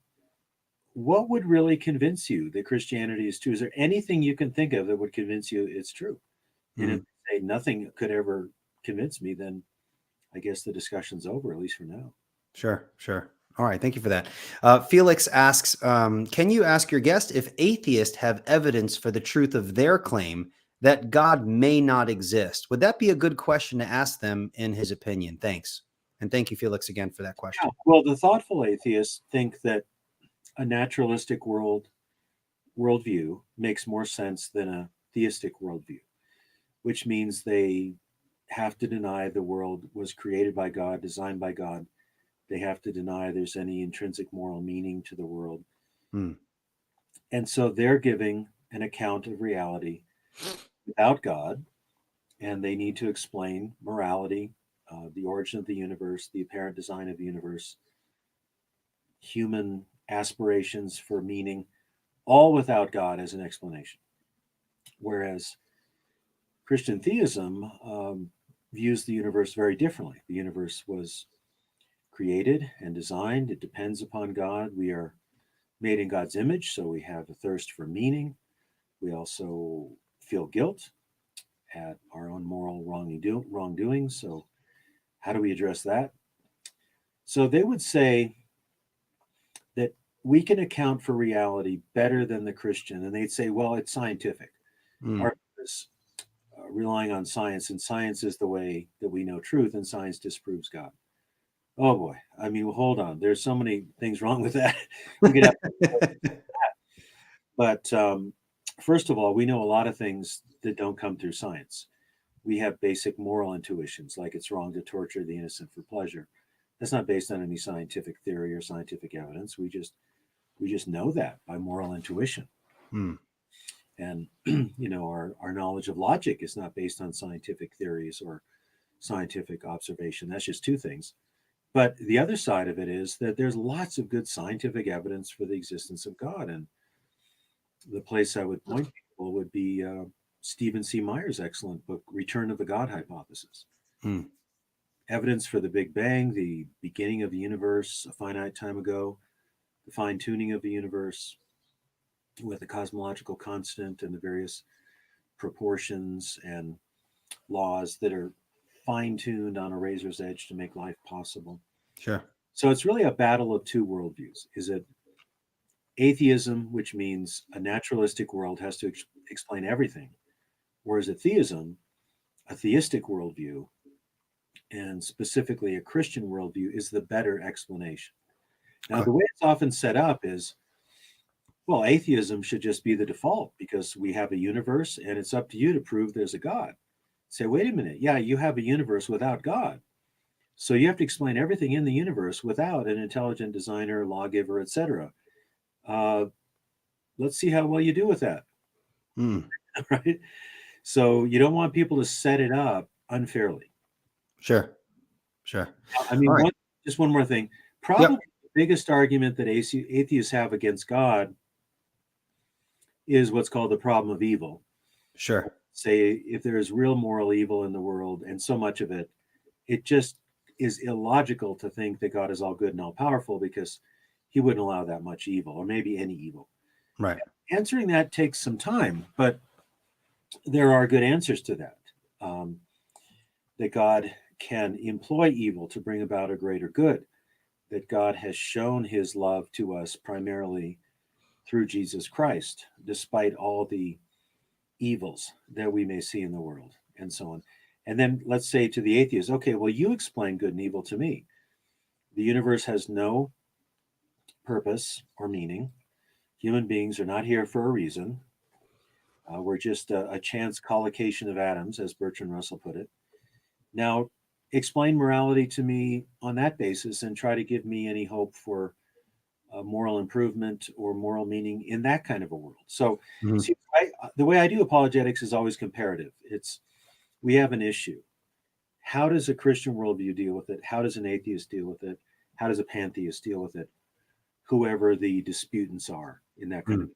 what would really convince you that Christianity is true? Is there anything you can think of that would convince you it's true? And if they say nothing could ever convince me, then I guess the discussion's over, at least for now. Sure. Sure. All right. Thank you for that. Felix asks, can you ask your guest if atheists have evidence for the truth of their claim that God may not exist? Would that be a good question to ask them in his opinion? Thanks. And thank you, Felix, again for that question. Yeah. Well, the thoughtful atheists think that a naturalistic worldview makes more sense than a theistic worldview, which means they have to deny the world was created by God, designed by God. They have to deny there's any intrinsic moral meaning to the world. Hmm. And so they're giving an account of reality without God, and they need to explain morality, the origin of the universe, the apparent design of the universe, human aspirations for meaning, all without God as an explanation. Whereas Christian theism views the universe very differently. The universe was created and designed. It depends upon God. We are made in God's image, so we have a thirst for meaning. We also feel guilt at our own moral wrongdoing. So how do we address that? So they would say that we can account for reality better than the Christian. And they'd say, well, it's scientific. Our is relying on science, and science is the way that we know truth, and science disproves God. Oh boy. I mean, well, hold on. There's so many things wrong with that. We could have But first of all, we know a lot of things that don't come through science. We have basic moral intuitions, like it's wrong to torture the innocent for pleasure. That's not based on any scientific theory or scientific evidence. We just know that by moral intuition. Hmm. And our knowledge of logic is not based on scientific theories or scientific observation. That's just two things. But the other side of it is that there's lots of good scientific evidence for the existence of God. And the place I would point people would be Stephen C. Meyer's excellent book, Return of the God Hypothesis. Hmm. Evidence for the Big Bang, the beginning of the universe a finite time ago, the fine-tuning of the universe with the cosmological constant and the various proportions and laws that are fine-tuned on a razor's edge to make life possible. Sure. So it's really a battle of two worldviews. Is it atheism, which means a naturalistic world has to explain everything, or is it theism, a theistic worldview, and specifically a Christian worldview is the better explanation? Now, the way it's often set up is, well, atheism should just be the default because we have a universe and it's up to you to prove there's a God. Say, wait a minute. Yeah, you have a universe without God. So you have to explain everything in the universe without an intelligent designer, lawgiver, etc. Let's see how well you do with that. Hmm. Right? So you don't want people to set it up unfairly. Sure. Sure. I mean, All right. just one more thing. Probably the biggest argument that atheists have against God is what's called the problem of evil. Sure. Say, if there is real moral evil in the world, and so much of it, it just is illogical to think that God is all good and all powerful because he wouldn't allow that much evil, or maybe any evil. Right. Answering that takes some time, but there are good answers to that. That God can employ evil to bring about a greater good, that God has shown his love to us primarily through Jesus Christ, despite all the evils that we may see in the world, and so on. And then let's say to the atheist, okay, well, you explain good and evil to me. The universe has no purpose or meaning. Human beings are not here for a reason. We're just a chance collocation of atoms, as Bertrand Russell put it. Now, explain morality to me on that basis and try to give me any hope for moral improvement or moral meaning in that kind of a world. So, see, the way I do apologetics is always comparative. It's we have an issue. How does a Christian worldview deal with it? How does an atheist deal with it? How does a pantheist deal with it? Whoever the disputants are in that kind of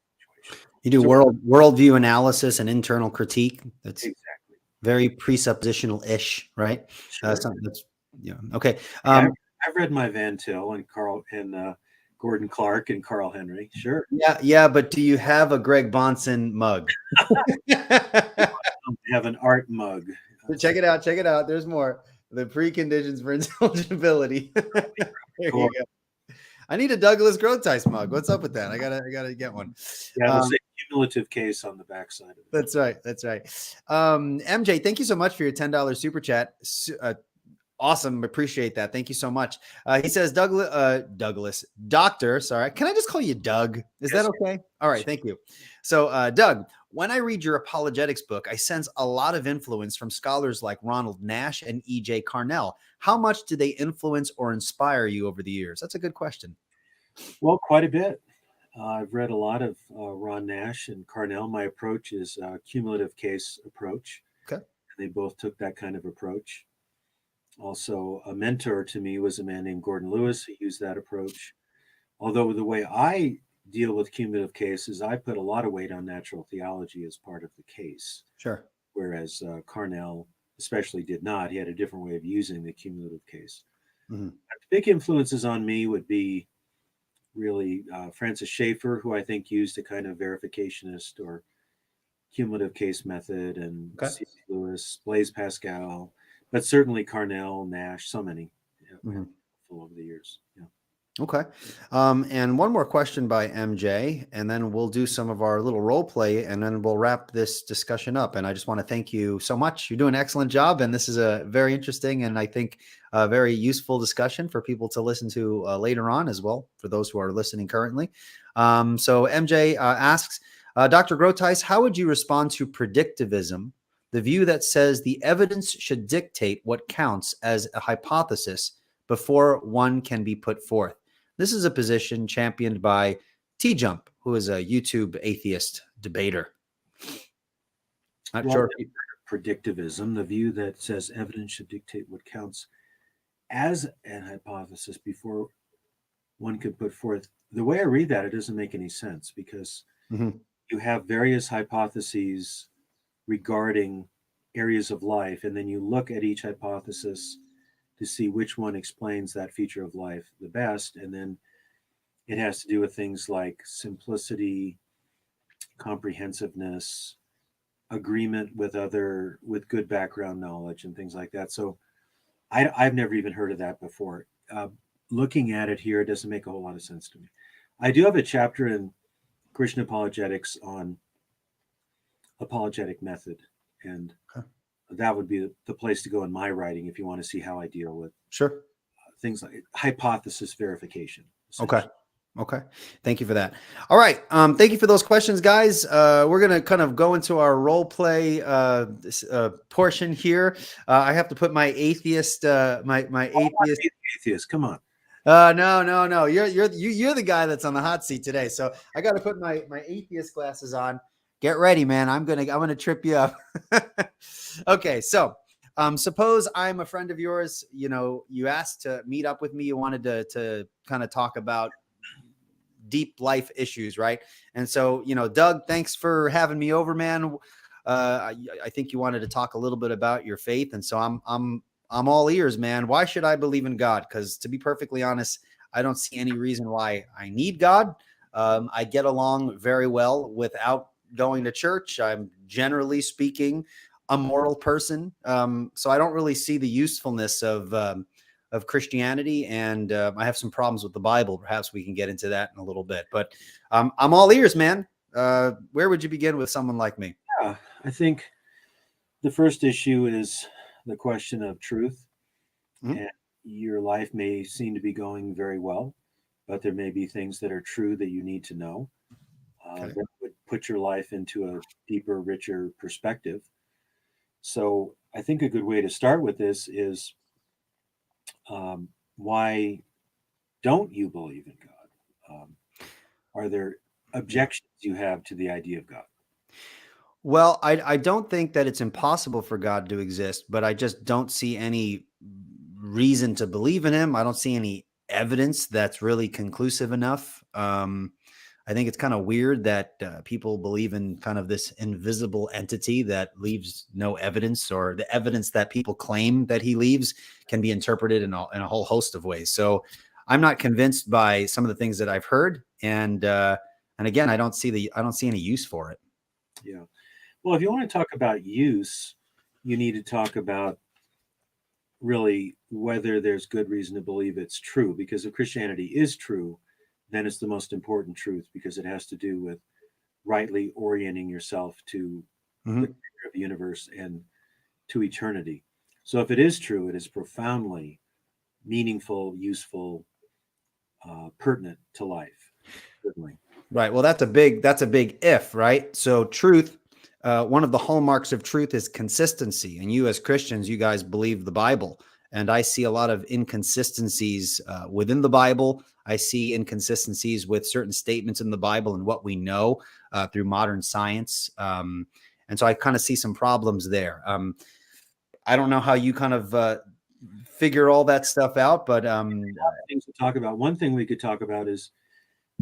situation. You do worldview analysis and internal critique. That's exactly very presuppositional-ish, right? Sure. That's okay. I've read my Van Til and Gordon Clark and Carl Henry. Sure. Yeah, but do you have a Greg Bonson mug? I have an art mug. Check it out. There's more. The preconditions for intelligibility. There you go. I need a Douglas Groothuis mug. What's up with that? I gotta get one. Yeah, it's a cumulative case on the backside of it. That's right. MJ, thank you so much for your $10 super chat. Awesome. Appreciate that. Thank you so much. He says, Doctor, sorry. Can I just call you Doug? Is that okay? All right. Thank you. So, Doug, when I read your apologetics book, I sense a lot of influence from scholars like Ronald Nash and E.J. Carnell. How much did they influence or inspire you over the years? That's a good question. Well, quite a bit. I've read a lot of Ron Nash and Carnell. My approach is a cumulative case approach. Okay. They both took that kind of approach. Also, a mentor to me was a man named Gordon Lewis who used that approach. Although the way I deal with cumulative cases, I put a lot of weight on natural theology as part of the case. Sure. Whereas Carnell especially did not. He had a different way of using the cumulative case. Mm-hmm. Big influences on me would be really Francis Schaeffer, who I think used a kind of verificationist or cumulative case method, and C.C. Lewis, Blaise Pascal, but certainly Carnell, Nash, so many over the years. Yeah. Okay. And one more question by MJ, and then we'll do some of our little role play, and then we'll wrap this discussion up. And I just want to thank you so much. You're doing an excellent job. And this is a very interesting and I think a very useful discussion for people to listen to later on as well, for those who are listening currently. So MJ asks, Dr. Groothuis, how would you respond to predictivism, the view that says the evidence should dictate what counts as a hypothesis before one can be put forth? This is a position championed by T-Jump, who is a YouTube atheist debater. Not sure. Predictivism, the view that says evidence should dictate what counts as an hypothesis before one could put forth. The way I read that, it doesn't make any sense, because you have various hypotheses regarding areas of life, and then you look at each hypothesis to see which one explains that feature of life the best. And then it has to do with things like simplicity, comprehensiveness, agreement with good background knowledge, and things like that. So I've never even heard of that before. Looking at it here, it doesn't make a whole lot of sense to me. I do have a chapter in Christian apologetics on apologetic method, and that would be the place to go in my writing if you want to see how I deal with things like hypothesis verification. Okay. Thank you for that. All right. Thank you for those questions, guys. We're going to kind of go into our role play portion here. I have to put my atheist, atheist. Come on. No. You're the guy that's on the hot seat today. So I got to put my atheist glasses on. Get ready, man. I'm gonna trip you up. Okay, so suppose I'm a friend of yours. You asked to meet up with me. You wanted to kind of talk about deep life issues, right? And so, Doug, thanks for having me over, man. I think you wanted to talk a little bit about your faith, and so I'm all ears, man. Why should I believe in God? Because to be perfectly honest, I don't see any reason why I need God. I get along very well without going to church. I'm generally speaking a moral person. So I don't really see the usefulness of of Christianity, and I have some problems with the Bible. Perhaps we can get into that in a little bit. But I'm all ears, man. Where would you begin with someone like me? Yeah, I think the first issue is the question of truth. Mhm. And your life may seem to be going very well, but there may be things that are true that you need to know. Okay. That would put your life into a deeper, richer perspective. So I think a good way to start with this is why don't you believe in God? Are there Yeah. objections you have to the idea of God? Well, I don't think that it's impossible for God to exist, but I just don't see any reason to believe in him. I don't see any evidence that's really conclusive enough. I think it's kind of weird that people believe in kind of this invisible entity that leaves no evidence, or the evidence that people claim that he leaves can be interpreted in a whole host of ways. So I'm not convinced by some of the things that I've heard, and again, I don't see any use for it. Yeah. Well, if you want to talk about use, you need to talk about really whether there's good reason to believe it's true. Because if Christianity is true, then it's the most important truth because it has to do with rightly orienting yourself to the Mhm. creator of the universe and to eternity. So if it is true, it is profoundly meaningful, useful, pertinent to life. Certainly. Right. Well, that's a big if, right? So truth, one of the hallmarks of truth is consistency. And you as Christians, you guys believe the Bible. And I see a lot of inconsistencies within the Bible. I see inconsistencies with certain statements in the Bible and what we know through modern science. And so I kind of see some problems there. I don't know how you kind of figure all that stuff out, but Things to talk about. One thing we could talk about is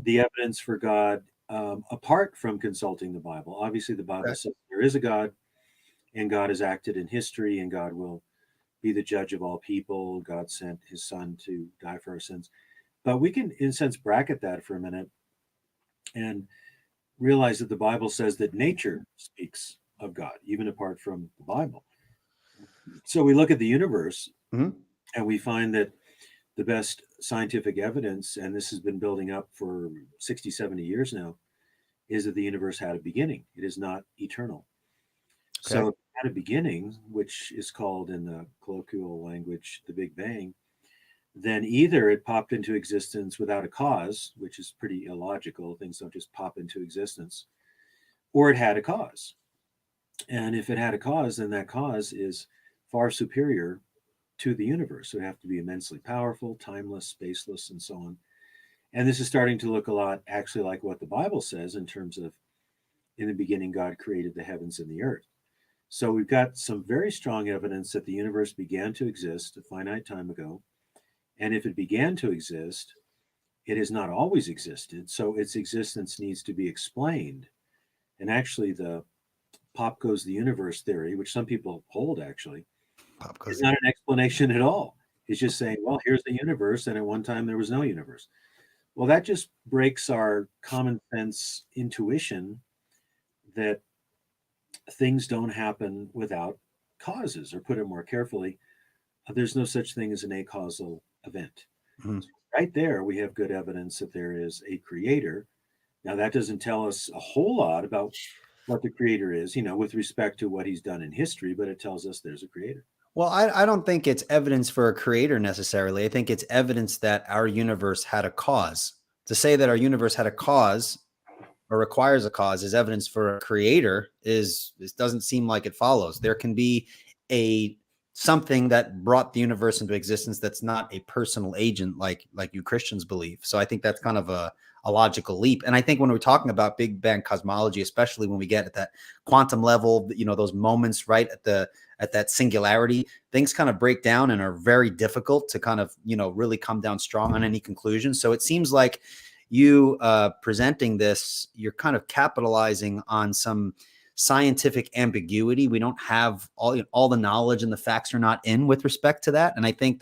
the evidence for God apart from consulting the Bible. Obviously, the Bible okay. says there is a God, and God has acted in history, and God will be the judge of all people. God sent his son to die for our sins. But we can, in a sense, bracket that for a minute and realize that the Bible says that nature speaks of God, even apart from the Bible. So we look at the universe Mhm. and we find that the best scientific evidence, and this has been building up for 60, 70 years now, is that the universe had a beginning. It is not eternal. So Okay. it had a beginning, which is called in the colloquial language the Big Bang, then either it popped into existence without a cause, which is pretty illogical. Things don't just pop into existence, or it had a cause. And if it had a cause, then that cause is far superior to the universe. So it would have to be immensely powerful, timeless, spaceless, and so on. And this is starting to look a lot actually like what the Bible says in terms of in the beginning, God created the heavens and the earth. So we've got some very strong evidence that the universe began to exist a finite time ago. And if it began to exist, it has not always existed. So its existence needs to be explained. And actually, the pop goes the universe theory, which some people hold actually, Pop is goes not in. an explanation at all. It's just saying, well, here's the universe. And at one time, there was no universe. Well, that just breaks our common sense intuition that things don't happen without causes, or put it more carefully, there's no such thing as an acausal event. Mhm. So right there, we have good evidence that there is a creator. Now, that doesn't tell us a whole lot about what the creator is, with respect to what he's done in history, but it tells us there's a creator. Well, I don't think it's evidence for a creator necessarily. I think it's evidence that our universe had a cause. To say that our universe had a cause or requires a cause is evidence for a creator is this doesn't seem like it follows. There can be a something that brought the universe into existence that's not a personal agent like you Christians believe. So I think that's kind of a logical leap. And I think when we're talking about Big Bang cosmology, especially when we get at that quantum level, those moments right at that singularity, things kind of break down and are very difficult to kind of, really come down strong on any conclusion. So it seems like you presenting this, you're kind of capitalizing on some scientific ambiguity. We don't have all the knowledge, and the facts are not in with respect to that. And I think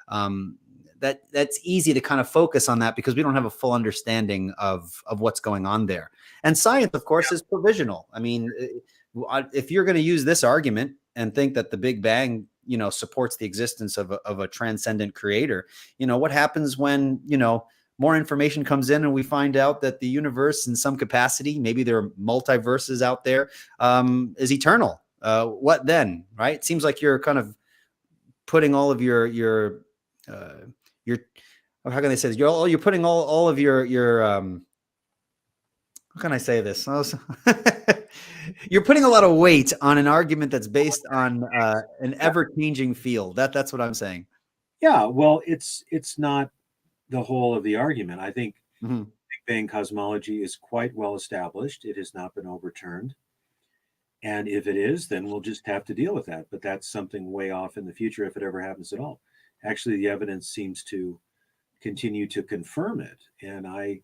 um, that's easy to kind of focus on that because we don't have a full understanding of what's going on there. And science, of course, is provisional. I mean, if you're going to use this argument and think that the Big Bang supports the existence of a transcendent creator. What happens when, more information comes in and we find out that the universe in some capacity, maybe there are multiverses out there, is eternal? What then, right? It seems like you're kind of putting all of your how can I say this? You're putting all of your how can I say this? You're putting a lot of weight on an argument that's based on an ever-changing field. That's what I'm saying. Yeah, well, it's not the whole of the argument. I think Mm-hmm. Big Bang cosmology is quite well established. It has not been overturned. And if it is, then we'll just have to deal with that. But that's something way off in the future if it ever happens at all. Actually, the evidence seems to continue to confirm it. And I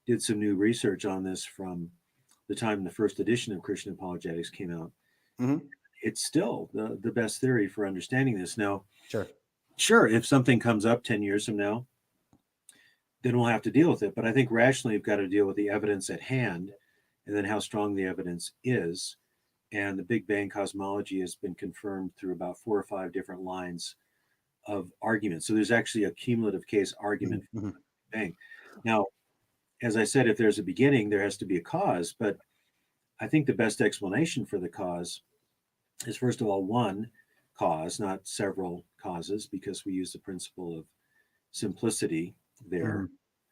did some new research on this from the time the first edition of Christian Apologetics came out. Mm-hmm. It's still the best theory for understanding this. Now, Sure, if something comes up 10 years from now, then we'll have to deal with it. But I think rationally, we've got to deal with the evidence at hand and then how strong the evidence is. And the Big Bang cosmology has been confirmed through about 4 or 5 different lines of argument. So there's actually a cumulative case argument for the Big Bang. Now, as I said, if there's a beginning, there has to be a cause. But I think the best explanation for the cause is, first of all, one cause, not several causes, because we use the principle of simplicity there.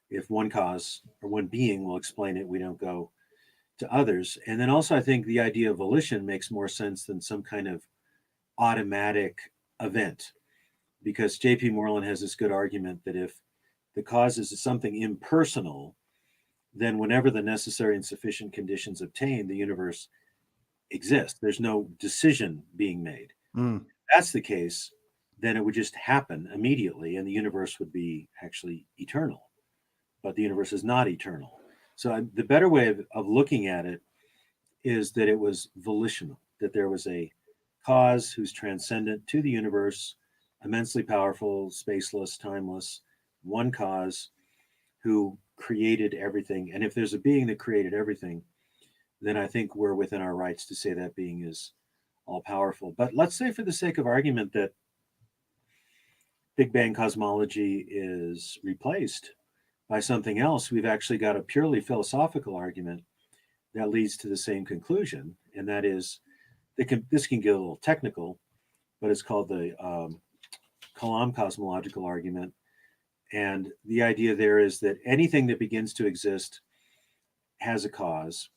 If one cause or one being will explain it, we don't go to others. And then also, I think the idea of volition makes more sense than some kind of automatic event, because J.P. Moreland has this good argument that if the cause is something impersonal, then whenever the necessary and sufficient conditions obtain, the universe exists. There's no decision being made. If that's the case, then it would just happen immediately and the universe would be actually eternal. But the universe is not eternal. So the better way of looking at it is that it was volitional, that there was a cause who's transcendent to the universe, immensely powerful, spaceless, timeless, one cause who created everything. And if there's a being that created everything, then I think we're within our rights to say that being is all powerful. But let's say, for the sake of argument, that Big Bang cosmology is replaced by something else. We've actually got a purely philosophical argument that leads to the same conclusion, and that is, this can get a little technical, but it's called the Kalam cosmological argument. And the idea there is that anything that begins to exist has a cause.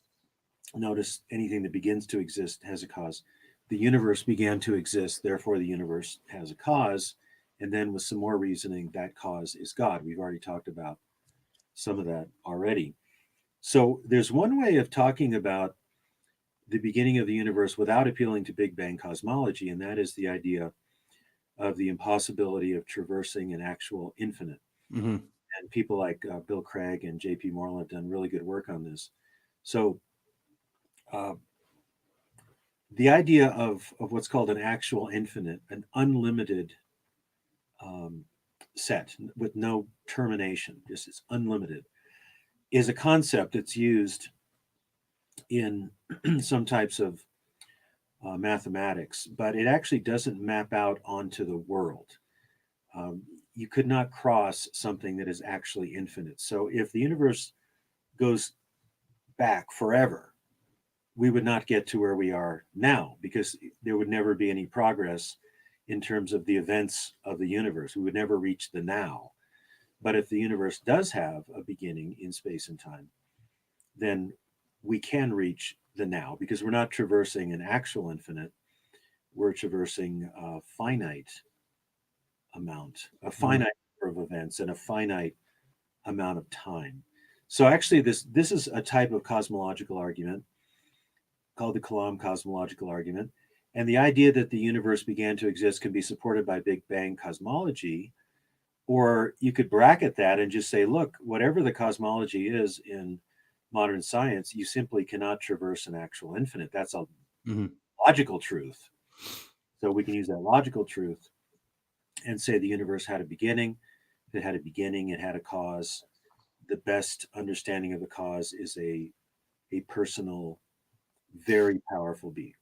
Notice, anything that begins to exist has a cause. The universe began to exist, therefore the universe has a cause. And then with some more reasoning, that cause is God. We've already talked about some of that already. So there's one way of talking about the beginning of the universe without appealing to Big Bang cosmology, and that is the idea of the impossibility of traversing an actual infinite. And people like Bill Craig and J.P. Moreland have done really good work on this. So the idea of what's called an actual infinite, an unlimited set with no termination, just it's unlimited, is a concept that's used in some types of mathematics, but it actually doesn't map out onto the world. You could not cross something that is actually infinite. So if the universe goes back forever, we would not get to where we are now, because there would never be any progress in terms of the events of the universe. We would never reach the now. But if the universe does have a beginning in space and time, then we can reach the now, because we're not traversing an actual infinite. We're traversing a finite amount, a finite number of events, and a finite amount of time. So actually, this is a type of cosmological argument called the Kalam cosmological argument. And the idea that the universe began to exist can be supported by Big Bang cosmology, or you could bracket that and just say, look, whatever the cosmology is in modern science, you simply cannot traverse an actual infinite. That's a logical truth. So we can use that logical truth and say the universe had a beginning. It had a beginning, it had a cause. The best understanding of the cause is a personal, very powerful being.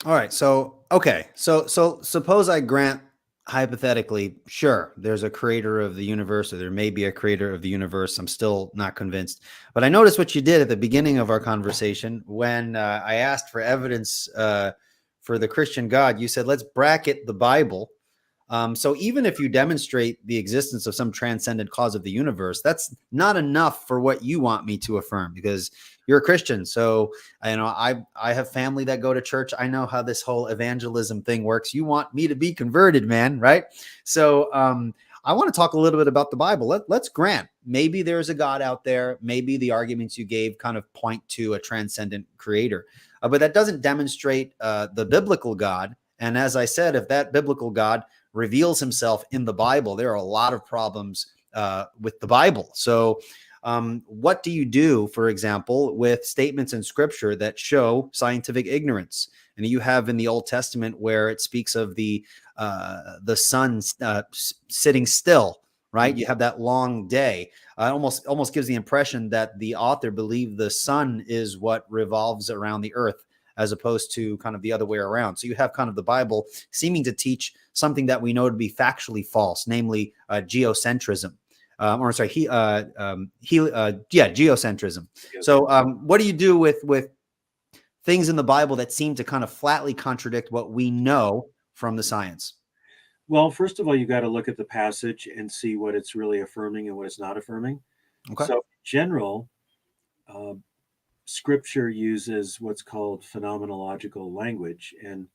All right. So, okay. So suppose I grant hypothetically, sure, there's a creator of the universe, or there may be a creator of the universe. I'm still not convinced. But I noticed what you did at the beginning of our conversation when I asked for evidence for the Christian God. You said, let's bracket the Bible. So even if you demonstrate the existence of some transcendent cause of the universe, that's not enough for what you want me to affirm, because you're a Christian. So I have family that go to church. I know how this whole evangelism thing works. You want me to be converted, man, right? So I want to talk a little bit about the Bible. Let's grant maybe there's a God out there. Maybe the arguments you gave kind of point to a transcendent creator, but that doesn't demonstrate the biblical God. And as I said, if that biblical God reveals himself in the Bible, there are a lot of problems with the Bible. So what do you do, for example, with statements in scripture that show scientific ignorance? And you have in the Old Testament where it speaks of the sun sitting still, right? You have that long day. Almost gives the impression that the author believed the sun is what revolves around the earth, as opposed to kind of the other way around. So you have kind of the Bible seeming to teach something that we know to be factually false, namely geocentrism. Geocentrism. So what do you do with things in the Bible that seem to kind of flatly contradict what we know from the science? Well, first of all, you got to look at the passage and see what it's really affirming and what it's not affirming. Okay. So, in general, uh, Scripture uses what's called phenomenological language, and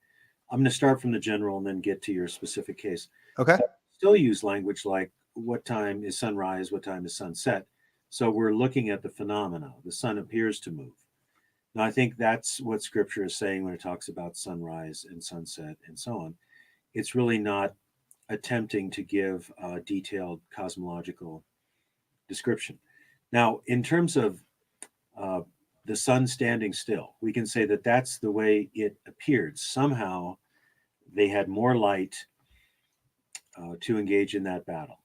I'm going to start from the general and then get to your specific case. Okay. Still use language like what time is sunrise, what time is sunset. So we're looking at the phenomena. The sun appears to move. Now, I think that's what Scripture is saying when it talks about sunrise and sunset and so on. It's really not attempting to give a detailed cosmological description. Now, in terms of uh, the sun standing still, we can say that that's the way it appeared. Somehow they had more light to engage in that battle.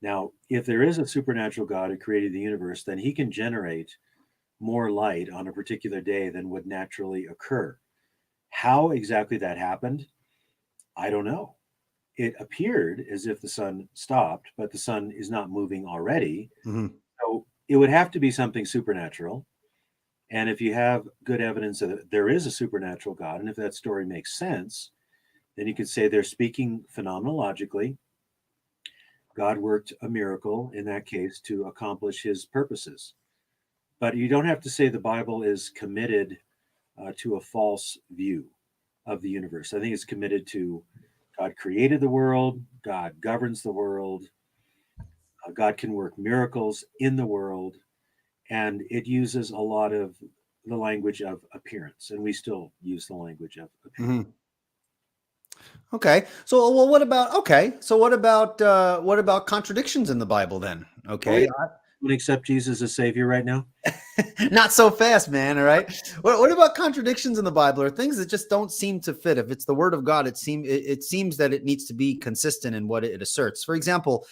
Now, if there is a supernatural God who created the universe, then he can generate more light on a particular day than would naturally occur. How exactly that happened, I don't know. It appeared as if the sun stopped, but the sun is not moving already. Mm-hmm. So it would have to be something supernatural. And if you have good evidence that there is a supernatural God, and if that story makes sense, then you could say they're speaking phenomenologically. God worked a miracle in that case to accomplish his purposes. But you don't have to say the Bible is committed to a false view of the universe. I think it's committed to God created the world, God governs the world, God can work miracles in the world, and it uses a lot of the language of appearance, and we still use the language of appearance. Mm-hmm. Okay. So, well, what about contradictions in the Bible then? Oh, yeah. Okay. You accept Jesus as Savior right now? Not so fast, man. All right. What about contradictions in the Bible, or things that just don't seem to fit? If it's the Word of God, it seems that it needs to be consistent in what it asserts. For example,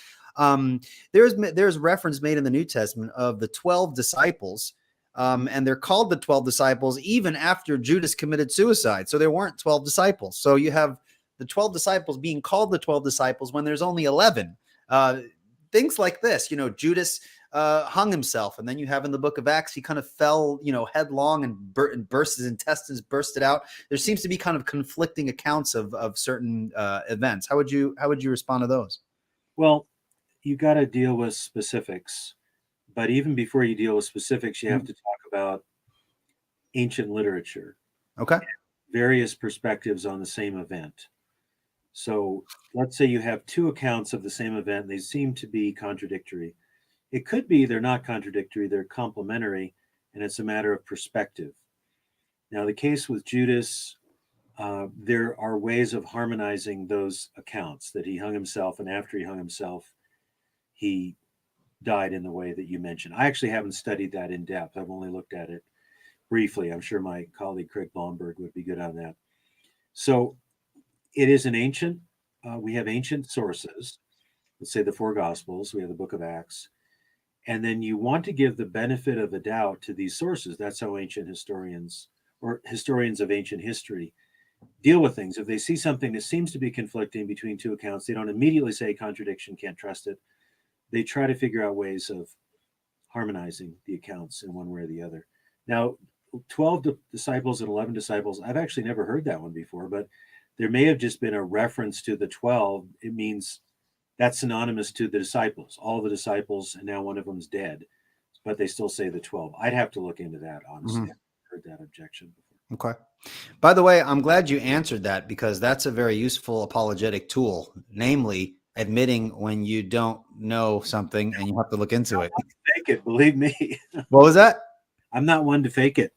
there's reference made in the New Testament of the 12 disciples, and they're called the 12 disciples even after Judas committed suicide. So there weren't 12 disciples. So you have the 12 disciples being called the 12 disciples when there's only 11. Things like this, Judas hung himself. And then you have in the book of Acts, he kind of fell, headlong and burst his intestines, bursted out. There seems to be kind of conflicting accounts of certain events. How would you respond to those? Well, you got to deal with specifics. But even before you deal with specifics, you have to talk about ancient literature, Okay. various perspectives on the same event. So let's say you have two accounts of the same event, and they seem to be contradictory. It could be they're not contradictory, they're complementary, and it's a matter of perspective. Now, the case with Judas, there are ways of harmonizing those accounts that he hung himself, and after he hung himself, he died in the way that you mentioned. I actually haven't studied that in depth. I've only looked at it briefly. I'm sure my colleague Craig Blomberg would be good on that. So it is an ancient, we have ancient sources. Let's say the four Gospels, we have the book of Acts. And then you want to give the benefit of the doubt to these sources. That's how ancient historians or historians of ancient history deal with things. If they see something that seems to be conflicting between two accounts, they don't immediately say contradiction, can't trust it. They try to figure out ways of harmonizing the accounts in one way or the other. Now, 12 disciples and 11 disciples, I've actually never heard that one before, but there may have just been a reference to the 12. It means that's synonymous to the disciples, all the disciples, and now one of them's dead, but they still say the 12. I'd have to look into that, honestly. I've heard that objection before. Okay. By the way, I'm glad you answered that, because that's a very useful apologetic tool, namely admitting when you don't know something and you have to look into it. Fake it, believe me. What was that? I'm not one to fake it.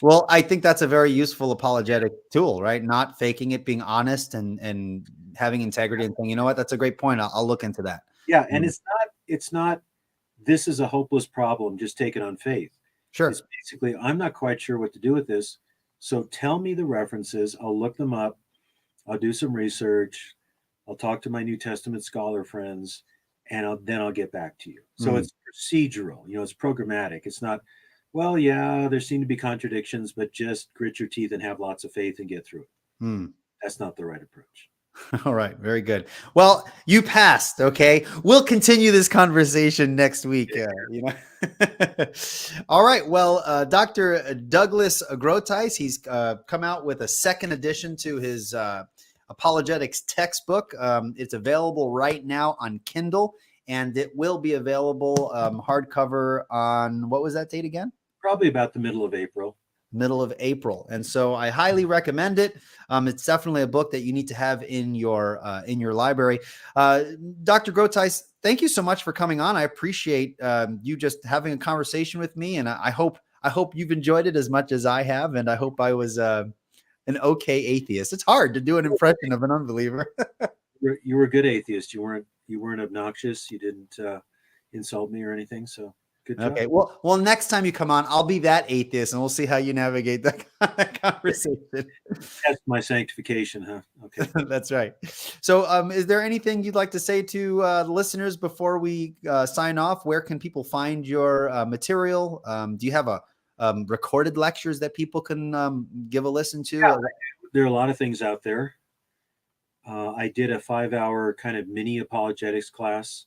Well, I think that's a very useful apologetic tool, right? Not faking it, being honest and having integrity and saying, you know what, that's a great point. I'll look into that. Yeah. And it's not, this is a hopeless problem. Just take it on faith. Sure. It's basically, I'm not quite sure what to do with this. So tell me the references. I'll look them up. I'll do some research. I'll talk to my New Testament scholar friends, and then I'll get back to you. So it's procedural, it's programmatic. It's not, well, yeah, there seem to be contradictions, but just grit your teeth and have lots of faith and get through it. That's not the right approach. All right. Very good. Well, you passed. Okay. We'll continue this conversation next week. All right. Well, Dr. Douglas Groothuis, he's come out with a second edition to his apologetics textbook. It's available right now on Kindle, and it will be available hardcover on, what was that date again? Probably about the middle of April. And so I highly recommend it. It's definitely a book that you need to have in your library. Dr. Groothuis, thank you so much for coming on. I appreciate you just having a conversation with me, and I hope you've enjoyed it as much as I have, and I hope I was an okay atheist. It's hard to do an impression of an unbeliever. You were a good atheist. You weren't obnoxious. You didn't insult me or anything. So. Good job. Okay. Well, next time you come on, I'll be that atheist, and we'll see how you navigate that conversation. That's my sanctification, huh? Okay. That's right. So, is there anything you'd like to say to the listeners before we sign off? Where can people find your material? Do you have recorded lectures that people can give a listen to? Yeah, there are a lot of things out there. I did a 5-hour kind of mini apologetics class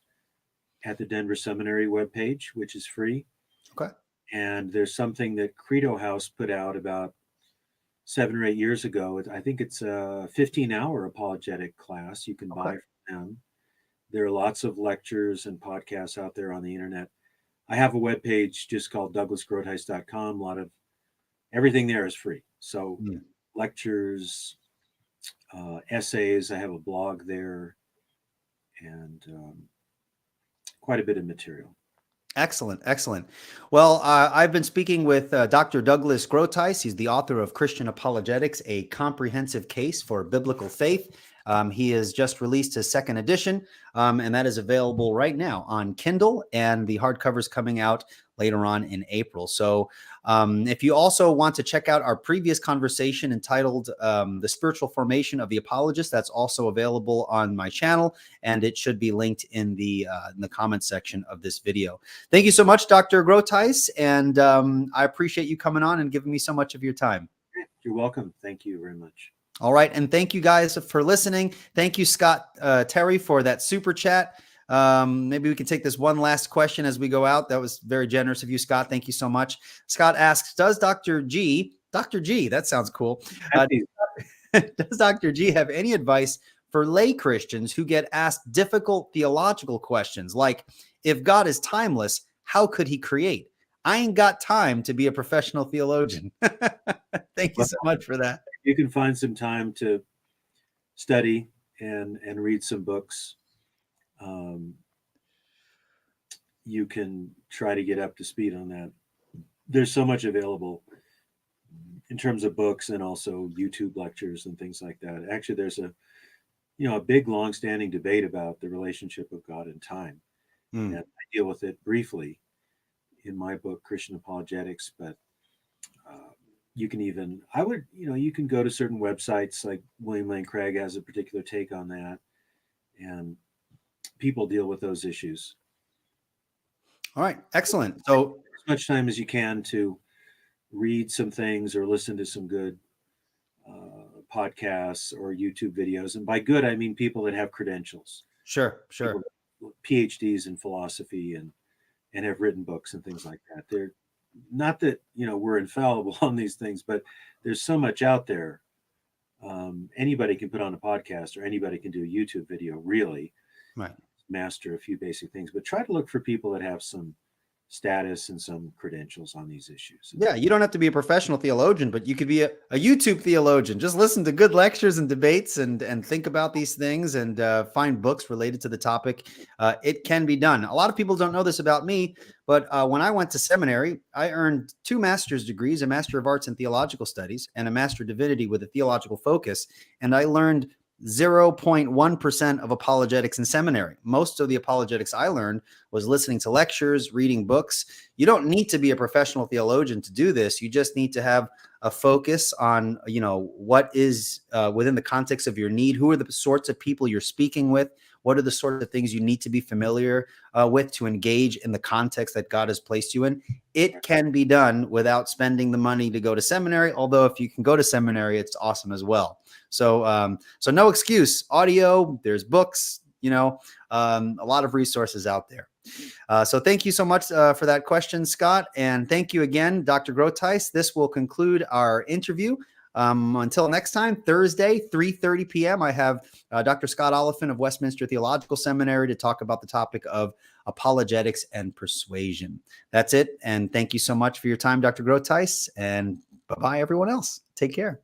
at the Denver Seminary webpage, which is free. Okay. And there's something that Credo House put out about 7 or 8 years ago. I think it's a 15-hour apologetic class you can buy from them. There are lots of lectures and podcasts out there on the internet. I have a webpage just called douglasgroothuis.com. A lot of everything there is free. So lectures, essays, I have a blog there, and quite a bit of material. Excellent. Well, I've been speaking with Dr. Douglas Groothuis. He's the author of Christian Apologetics, a comprehensive case for biblical faith. He has just released his second edition, and that is available right now on Kindle, and the hardcover is coming out later on in April. So if you also want to check out our previous conversation entitled The Spiritual Formation of the Apologist, that's also available on my channel, and it should be linked in the comments section of this video. Thank you so much, Dr. Groothuis, and I appreciate you coming on and giving me so much of your time. You're welcome. Thank you very much. All right. And thank you guys for listening. Thank you, Scott Terry, for that super chat. Maybe we can take this one last question as we go out. That was very generous of you, Scott. Thank you so much. Scott asks, does Dr. G, that sounds cool. Does Dr. G have any advice for lay Christians who get asked difficult theological questions like, if God is timeless, how could he create? I ain't got time to be a professional theologian. Thank you so much for that. You can find some time to study and read some books. You can try to get up to speed on that. There's so much available in terms of books and also YouTube lectures and things like that. Actually, there's a big, long-standing debate about the relationship of God and time. And I deal with it briefly in my book, Christian Apologetics, but you can even, you can go to certain websites like William Lane Craig has a particular take on that, and people deal with those issues. All right. Excellent. So as much time as you can to read some things or listen to some good podcasts or YouTube videos. And by good, I mean people that have credentials, Sure. people with PhDs in philosophy and have written books and things like that. They're not that, we're infallible on these things, but there's so much out there. Anybody can put on a podcast, or anybody can do a YouTube video, really. Right. Master a few basic things, but try to look for people that have some status and some credentials on these issues. Yeah, you don't have to be a professional theologian, but you could be a YouTube theologian. Just listen to good lectures and debates and think about these things and find books related to the topic. It can be done. A lot of people don't know this about me, but when I went to seminary, I earned 2 master's degrees, a Master of Arts in Theological Studies and a Master of Divinity with a theological focus. And I learned 0.1% of apologetics in seminary. Most of the apologetics I learned was listening to lectures, reading books. You don't need to be a professional theologian to do this. You just need to have a focus on, what is within the context of your need. Who are the sorts of people you're speaking with? What are the sort of things you need to be familiar with to engage in the context that God has placed you in? It can be done without spending the money to go to seminary. Although if you can go to seminary, it's awesome as well. So no excuse. Audio, there's books, a lot of resources out there. So thank you so much for that question, Scott. And thank you again, Dr. Groothuis. This will conclude our interview. Until next time, Thursday, 3:30 p.m., I have Dr. Scott Oliphant of Westminster Theological Seminary to talk about the topic of apologetics and persuasion. That's it. And thank you so much for your time, Dr. Groothuis. And bye-bye, everyone else. Take care.